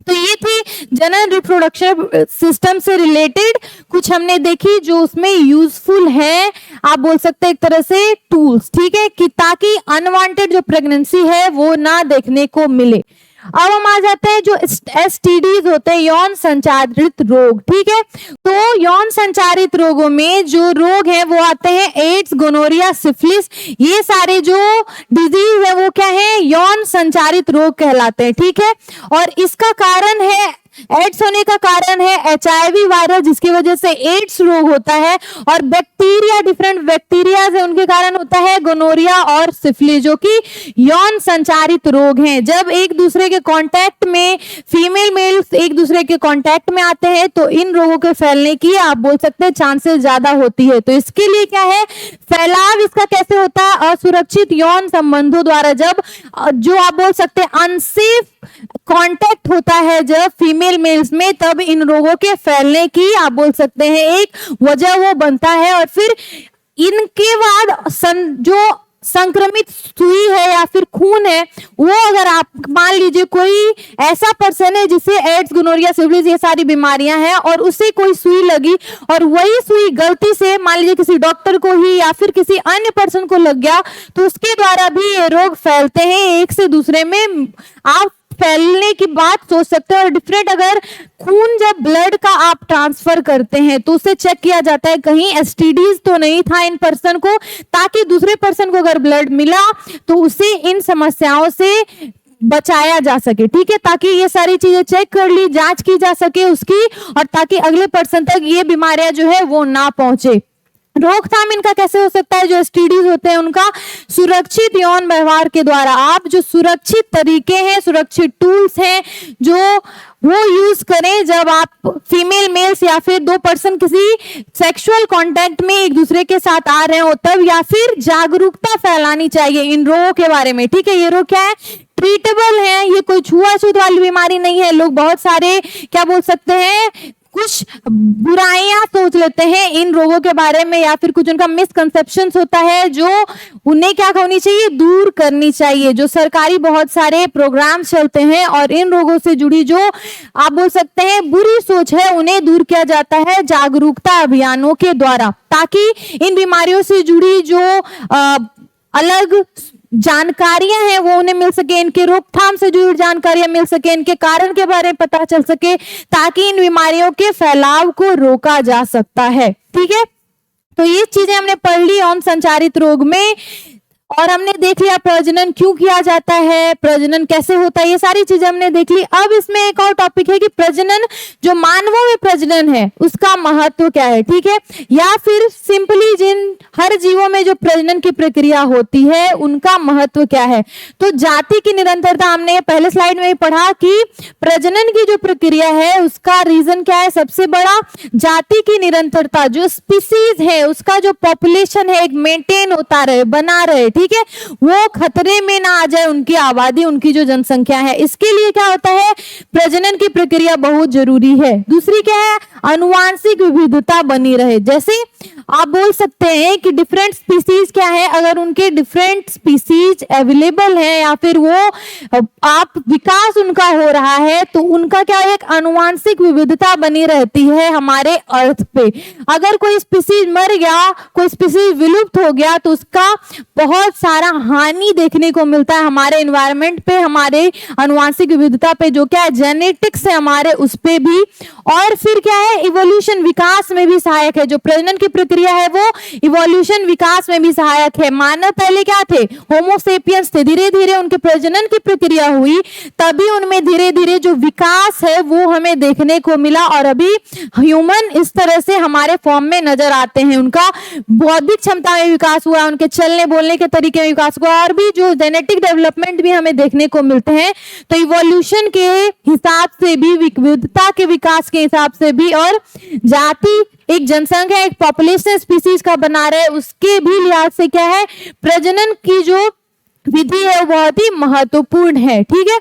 तो ये थी जनन रिप्रोडक्शन सिस्टम से रिलेटेड कुछ हमने देखी जो उसमें यूजफुल है, आप बोल सकते हैं एक तरह से टूल्स, ठीक है, कि ताकि अनवांटेड जो प्रेगनेंसी है वो ना देखने को मिले। अब हम आ जाते हैं जो STDs होते हैं, यौन संचारित रोग। ठीक है, तो यौन संचारित रोगों में जो रोग है वो आते हैं एड्स, गोनोरिया, सिफिलिस। ये सारे जो डिजीज है वो क्या है, यौन संचारित रोग कहलाते हैं। ठीक है, और इसका कारण है, एड्स होने का कारण है HIV वायरस, जिसकी वजह से एड्स रोग होता है। और बैक्टीरिया, डिफरेंट बैक्टीरिया है, उनके कारण होता है गोनोरिया और सिफिलिस, जो कि यौन संचारित रोग हैं। जब एक दूसरे के कांटेक्ट में फीमेल मेल्स एक दूसरे के कांटेक्ट में आते हैं तो इन रोगों के फैलने की आप बोल सकते हैं चांसेस ज्यादा होती है। तो इसके लिए क्या है, फैलाव इसका कैसे होता है, असुरक्षित यौन संबंधों द्वारा। जब जो आप बोल सकते हैं अनसेफ कांटेक्ट होता है जब फीमेल मेल्स में, तब इन रोगों के फैलने की आप बोल सकते हैं एक वजह वो बनता है। और फिर इनके बाद जो संक्रमित सुई है या फिर खून है, वो अगर आप मान लीजिए कोई ऐसा पर्सन है जिसे एड्स, गोनोरिया, सिफिलिस ये सारी बीमारियां हैं और उसे कोई सुई लगी और वही सुई गलती से मान लीजिए किसी डॉक्टर को ही या फिर किसी अन्य पर्सन को लग गया, तो उसके द्वारा भी ये रोग फैलते हैं एक से दूसरे में। आप फैलने की बात सोच सकते हैं। और डिफरेंट, अगर खून जब ब्लड का आप ट्रांसफर करते हैं तो उसे चेक किया जाता है कहीं STDs तो नहीं था इन पर्सन को, ताकि दूसरे पर्सन को अगर ब्लड मिला तो उसे इन समस्याओं से बचाया जा सके। ठीक है, ताकि ये सारी चीजें चेक कर ली, जांच की जा सके उसकी, और ताकि अगले पर्सन तक ये बीमारियां जो है वो ना पहुंचे। रोकथाम इनका कैसे हो सकता है, जो STDs होते हैं उनका सुरक्षित यौन व्यवहार के द्वारा। आप जो सुरक्षित तरीके हैं, सुरक्षित टूल्स हैं जो वो यूज करें जब आप फीमेल मेल्स या फिर दो पर्सन किसी सेक्सुअल कांटेक्ट में एक दूसरे के साथ आ रहे हो तब, या फिर जागरूकता फैलानी चाहिए इन रोगों के बारे में। ठीक है, ये रोग क्या है, ट्रीटेबल है, ये कोई छुआछूत वाली बीमारी नहीं है। लोग बहुत सारे क्या बोल सकते हैं, कुछ बुराइयां सोच लेते हैं इन रोगों के बारे में, या फिर कुछ उनका मिसकंसेप्शंस होता है जो उन्हें क्या होनी चाहिए, दूर करनी चाहिए। जो सरकारी बहुत सारे प्रोग्राम चलते हैं और इन रोगों से जुड़ी जो आप बोल सकते हैं बुरी सोच है उन्हें दूर किया जाता है जागरूकता अभियानों के द्वारा, ताकि इन बीमारियों से जुड़ी जो अलग जानकारियां हैं वो उन्हें मिल सके, इनके रोकथाम से जुड़ी जानकारियां मिल सके, इनके कारण के बारे में पता चल सके, ताकि इन बीमारियों के फैलाव को रोका जा सकता है। ठीक है, तो ये चीजें हमने पढ़ ली यौन संचारित रोग में, और हमने देख लिया प्रजनन क्यों किया जाता है, प्रजनन कैसे होता है, ये सारी चीजें हमने देख ली। अब इसमें एक और टॉपिक है कि प्रजनन, जो मानवों में प्रजनन है उसका महत्व क्या है। ठीक है, या फिर सिंपली जिन हर जीवों में जो प्रजनन की प्रक्रिया होती है उनका महत्व क्या है। तो जाति की निरंतरता, हमने पहले स्लाइड में ही पढ़ा कि प्रजनन की जो प्रक्रिया है उसका रीजन क्या है, सबसे बड़ा जाति की निरंतरता। जो स्पीसीज है उसका जो पॉपुलेशन है एक मेंटेन होता रहे, बना रहे। ठीक है, वो खतरे में ना आ जाए, उनकी आबादी, उनकी जो जनसंख्या है। इसके लिए क्या होता है, प्रजनन की प्रक्रिया बहुत जरूरी है। दूसरी क्या है, अनुवांशिक विविधता बनी रहे। जैसे आप बोल सकते हैं कि डिफरेंट स्पीसीज क्या है, अगर उनके डिफरेंट स्पीसीज अवेलेबल है या फिर वो आप विकास उनका हो रहा है तो उनका क्या एक अनुवांशिक विविधता बनी रहती है हमारे अर्थ पे। अगर कोई स्पीसीज मर गया, कोई स्पीसीज विलुप्त हो गया तो उसका बहुत सारा हानि देखने को मिलता है हमारे एनवायरनमेंट पे, हमारे अनुवांशिक विविधता पे, जो क्या है जेनेटिक्स है हमारे उस पे भी। और फिर क्या है, इवोल्यूशन, विकास में भी सहायक है। जो प्रजनन की प्रक्रिया है वो इवोल्यूशन, विकास में भी सहायक है। मानव पहले क्या थे, होमोसेपियंस थे, धीरे धीरे उनके प्रजनन की प्रक्रिया हुई, तभी उनमें धीरे धीरे जो विकास है वो हमें देखने को मिला, और अभी ह्यूमन इस तरह से हमारे फॉर्म में नजर आते हैं। उनका बौद्धिक क्षमता में विकास हुआ, उनके चलने बोलने के तरीके में विकास हुआ, और भी जो जेनेटिक डेवलपमेंट भी हमें देखने को मिलते हैं। तो इवोल्यूशन के हिसाब से भी, विविधता के विकास के हिसाब से भी, और जाति, एक जनसंख्या, एक पॉपुलेशन स्पीसीज का बना रहे, उसके भी लिहाज से क्या है, प्रजनन की जो विधि है वो बहुत ही महत्वपूर्ण है। ठीक है,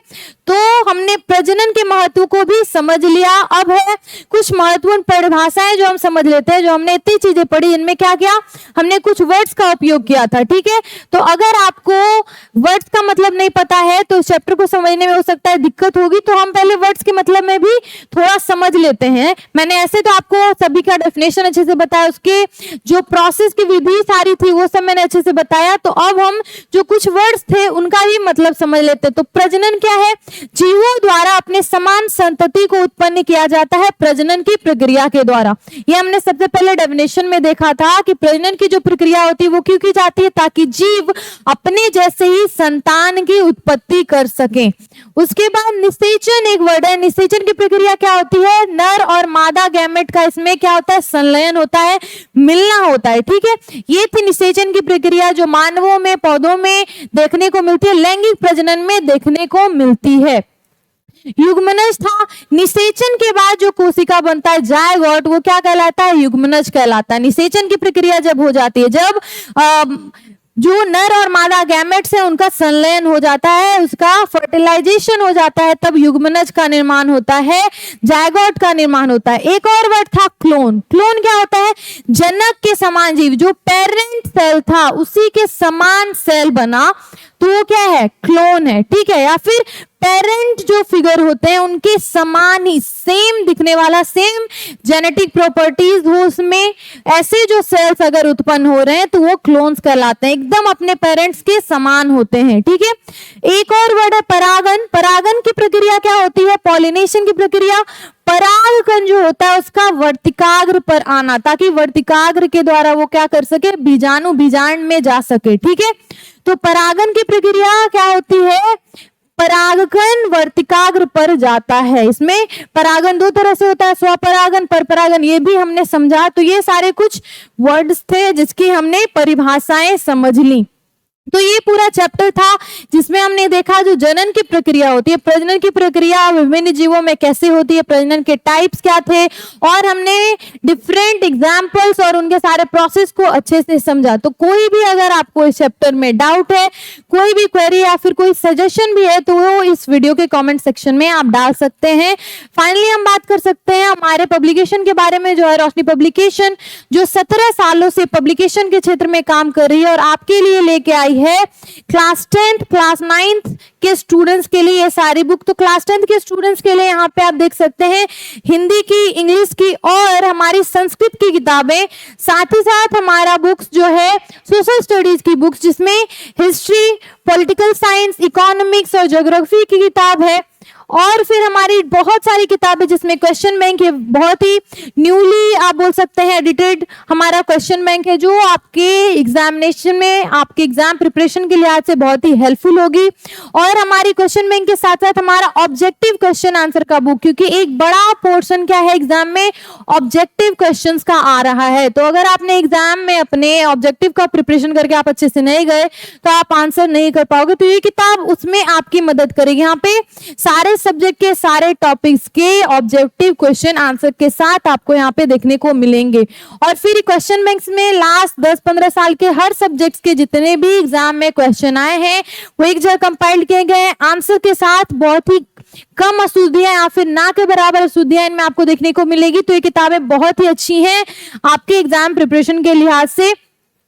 तो हमने प्रजनन के महत्व को भी समझ लिया। अब है कुछ महत्वपूर्ण परिभाषाएं जो हम समझ लेते हैं। जो हमने इतनी चीजें पढ़ी, इनमें क्या किया, हमने कुछ वर्ड्स का उपयोग किया था। ठीक है, तो अगर आपको वर्ड्स का मतलब नहीं पता है तो चैप्टर को समझने में हो सकता है दिक्कत होगी, तो हम पहले वर्ड्स के मतलब में भी थोड़ा समझ लेते हैं। मैंने ऐसे तो आपको सभी का डेफिनेशन अच्छे से बताया, उसके जो प्रोसेस की विधि सारी थी वो सब मैंने अच्छे से बताया। तो अब हम जो कुछ वर्ड्स वर्ड्स थे उनका भी मतलब समझ लेते हैं। तो प्रजनन क्या है? जीवों द्वारा अपने समान संतति को उत्पन्न किया जाता है प्रजनन की प्रक्रिया के द्वारा। ये हमने सबसे पहले डेफिनेशन में देखा था कि प्रजनन की जो प्रक्रिया होती है वो क्यों की जाती है? ताकि जीव अपने जैसे ही संतान की उत्पत्ति कर सके। उसके बाद निषेचन एक वर्ड है। निषेचन की प्रक्रिया क्या होती है? नर और मादा गैमेट का इसमें क्या होता है? संलयन होता है, मिलना होता है। ठीक है, ये थी निषेचन की प्रक्रिया जो मानवों में, पौधों में देखने को मिलती है, लैंगिक प्रजनन में देखने को मिलती है। युग्मनज था। निषेचन के बाद जो कोशिका बनता है जायगोट, वो क्या कहलाता है? युग्मनज कहलाता है। निषेचन की प्रक्रिया जब हो जाती है, जब जो नर और मादा गैमेट्स है उनका संलयन हो जाता है, उसका फर्टिलाइजेशन हो जाता है, तब युग्मनज का निर्माण होता है, जायगोट का निर्माण होता है। एक और वर्ड था क्लोन। क्लोन क्या होता है? जनक के समान जीव, जो पेरेंट सेल था उसी के समान सेल बना, तो वो क्या है? क्लोन है। ठीक है, या फिर पेरेंट जो फिगर होते हैं उनके समान ही, सेम दिखने वाला, सेम जेनेटिक प्रॉपर्टीज हो उसमें, ऐसे जो सेल्स अगर उत्पन्न हो रहे हैं तो वो क्लोन्स कहलाते हैं, एकदम अपने पेरेंट्स के समान होते हैं। ठीक है, एक और वर्ड है परागन। परागन की प्रक्रिया क्या होती है? पॉलिनेशन की प्रक्रिया। परागकण जो होता है उसका वर्तिकाग्र पर आना, ताकि वर्तिकाग्र के द्वारा वो क्या कर सके? बीजाणु बीजांड में जा सके। ठीक है, तो परागन की प्रक्रिया क्या होती है? परागकण वर्तिकाग्र पर जाता है। इसमें परागन दो तरह से होता है, स्वपरागन, परपरागन, ये भी हमने समझा। तो ये सारे कुछ वर्ड्स थे जिसकी हमने परिभाषाएं समझ ली। तो ये पूरा चैप्टर था जिसमें हमने देखा जो जनन की प्रक्रिया होती है, प्रजनन की प्रक्रिया विभिन्न जीवों में कैसे होती है, प्रजनन के टाइप्स क्या थे, और हमने डिफरेंट एग्जाम्पल्स और उनके सारे प्रोसेस को अच्छे से समझा। तो कोई भी अगर आपको इस चैप्टर में डाउट है, कोई भी क्वेरी या फिर कोई सजेशन भी है, तो वो इस वीडियो के कॉमेंट सेक्शन में आप डाल सकते हैं। फाइनली हम बात कर सकते हैं हमारे पब्लिकेशन के बारे में, जो है रोशनी पब्लिकेशन, जो 17 सालों से पब्लिकेशन के क्षेत्र में काम कर रही है और आपके लिए लेके आई है क्लास 10th, क्लास 9th के स्टूडेंट्स के लिए ये सारी बुक। तो क्लास 10th के स्टूडेंट्स के लिए यहाँ पे आप देख सकते हैं हिंदी की, इंग्लिश की और हमारी संस्कृत की किताबें, साथ ही साथ हमारा बुक्स जो है सोशल स्टडीज की बुक्स, जिसमें हिस्ट्री, पॉलिटिकल साइंस, इकोनॉमिक्स और ज्योग्राफी की किताब है, और फिर हमारी बहुत सारी किताबें जिसमें क्वेश्चन बैंक है, बहुत ही न्यूली आप बोल सकते हैं एडिटेड हमारा क्वेश्चन बैंक है, जो आपके एग्जामिनेशन में, आपके एग्जाम प्रिपरेशन के लिहाज से बहुत ही हेल्पफुल होगी। और हमारी क्वेश्चन बैंक के साथ साथ हमारा ऑब्जेक्टिव क्वेश्चन आंसर का बुक, क्योंकि एक बड़ा पोर्शन क्या है एग्जाम में, ऑब्जेक्टिव क्वेश्चंस का आ रहा है। तो अगर आपने एग्जाम में अपने ऑब्जेक्टिव का प्रिपरेशन करके आप अच्छे से नहीं गए तो आप आंसर नहीं कर पाओगे। तो ये किताब उसमें आपकी मदद करेगी। यहाँ पे सारे सब्जेक्ट के सारे टॉपिक्स के ऑब्जेक्टिव क्वेश्चन आंसर के साथ आपको यहाँ पे देखने को मिलेंगे। और फिर क्वेश्चन बैंक्स में लास्ट 10-15 साल के हर सब्जेक्ट्स के जितने भी एग्जाम में क्वेश्चन आए हैं वो एक जगह कंपाइल किए गए आंसर के साथ, बहुत ही कम अशुद्धियां या फिर ना के बराबर अशुद्धियां इनमें आपको देखने को मिलेगी। तो ये किताबें बहुत ही अच्छी हैं आपके एग्जाम प्रिपरेशन के लिहाज से।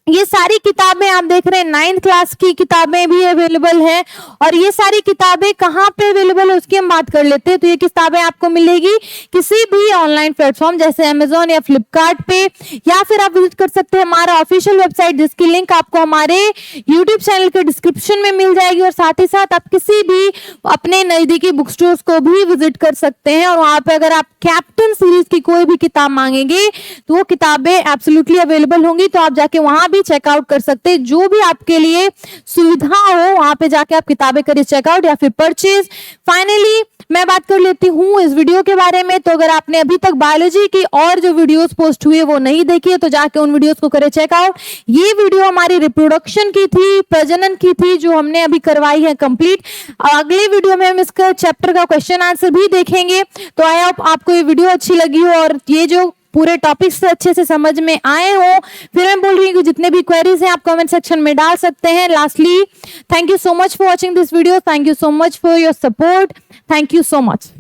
ये सारी किताबें आप देख रहे हैं 9th क्लास की किताबें भी अवेलेबल है, और ये सारी किताबें कहाँ पे अवेलेबल है उसकी हम बात कर लेते हैं। तो ये किताबें आपको मिलेगी किसी भी ऑनलाइन प्लेटफॉर्म जैसे अमेजोन या फ्लिपकार्ट पे, या फिर आप विजिट कर सकते हैं हमारा ऑफिशियल वेबसाइट, जिसकी लिंक आपको हमारे यूट्यूब चैनल के डिस्क्रिप्शन में मिल जाएगी। और साथ ही साथ आप किसी भी अपने नजदीकी बुक स्टोर्स को भी विजिट कर सकते हैं, और वहां पे अगर आप कैप्टन सीरीज की कोई भी किताब मांगेंगे तो वो किताबें एब्सोल्युटली अवेलेबल होंगी। तो आप जाके वहां भी चेकआउट कर सकते हैं, जो भी आपके लिए सुविधा हो वहां पे जाके आप किताबें करिए चेकआउट या फिर परचेज। फाइनली मैं बात कर लेती हूँ इस वीडियो के बारे में। तो अगर आपने अभी तक बायोलॉजी की और जो वीडियोस पोस्ट हुए वो नहीं देखी है तो जाके उन वीडियोस को करें चेकआउट। ये वीडियो हमारी रिप्रोडक्शन की थी, प्रजनन की थी, जो हमने अभी करवाई है कंप्लीट। अगले वीडियो में हम इसका चैप्टर का क्वेश्चन आंसर भी देखेंगे। तो आई होप आपको ये वीडियो अच्छी लगी हो और ये जो पूरे टॉपिक्स अच्छे से समझ में आए हो। फिर मैं बोल रही हूँ कि जितने भी क्वेरीज हैं आप कमेंट सेक्शन में डाल सकते हैं। Lastly, thank you so much for watching this video, thank you so much for your support, thank you so much.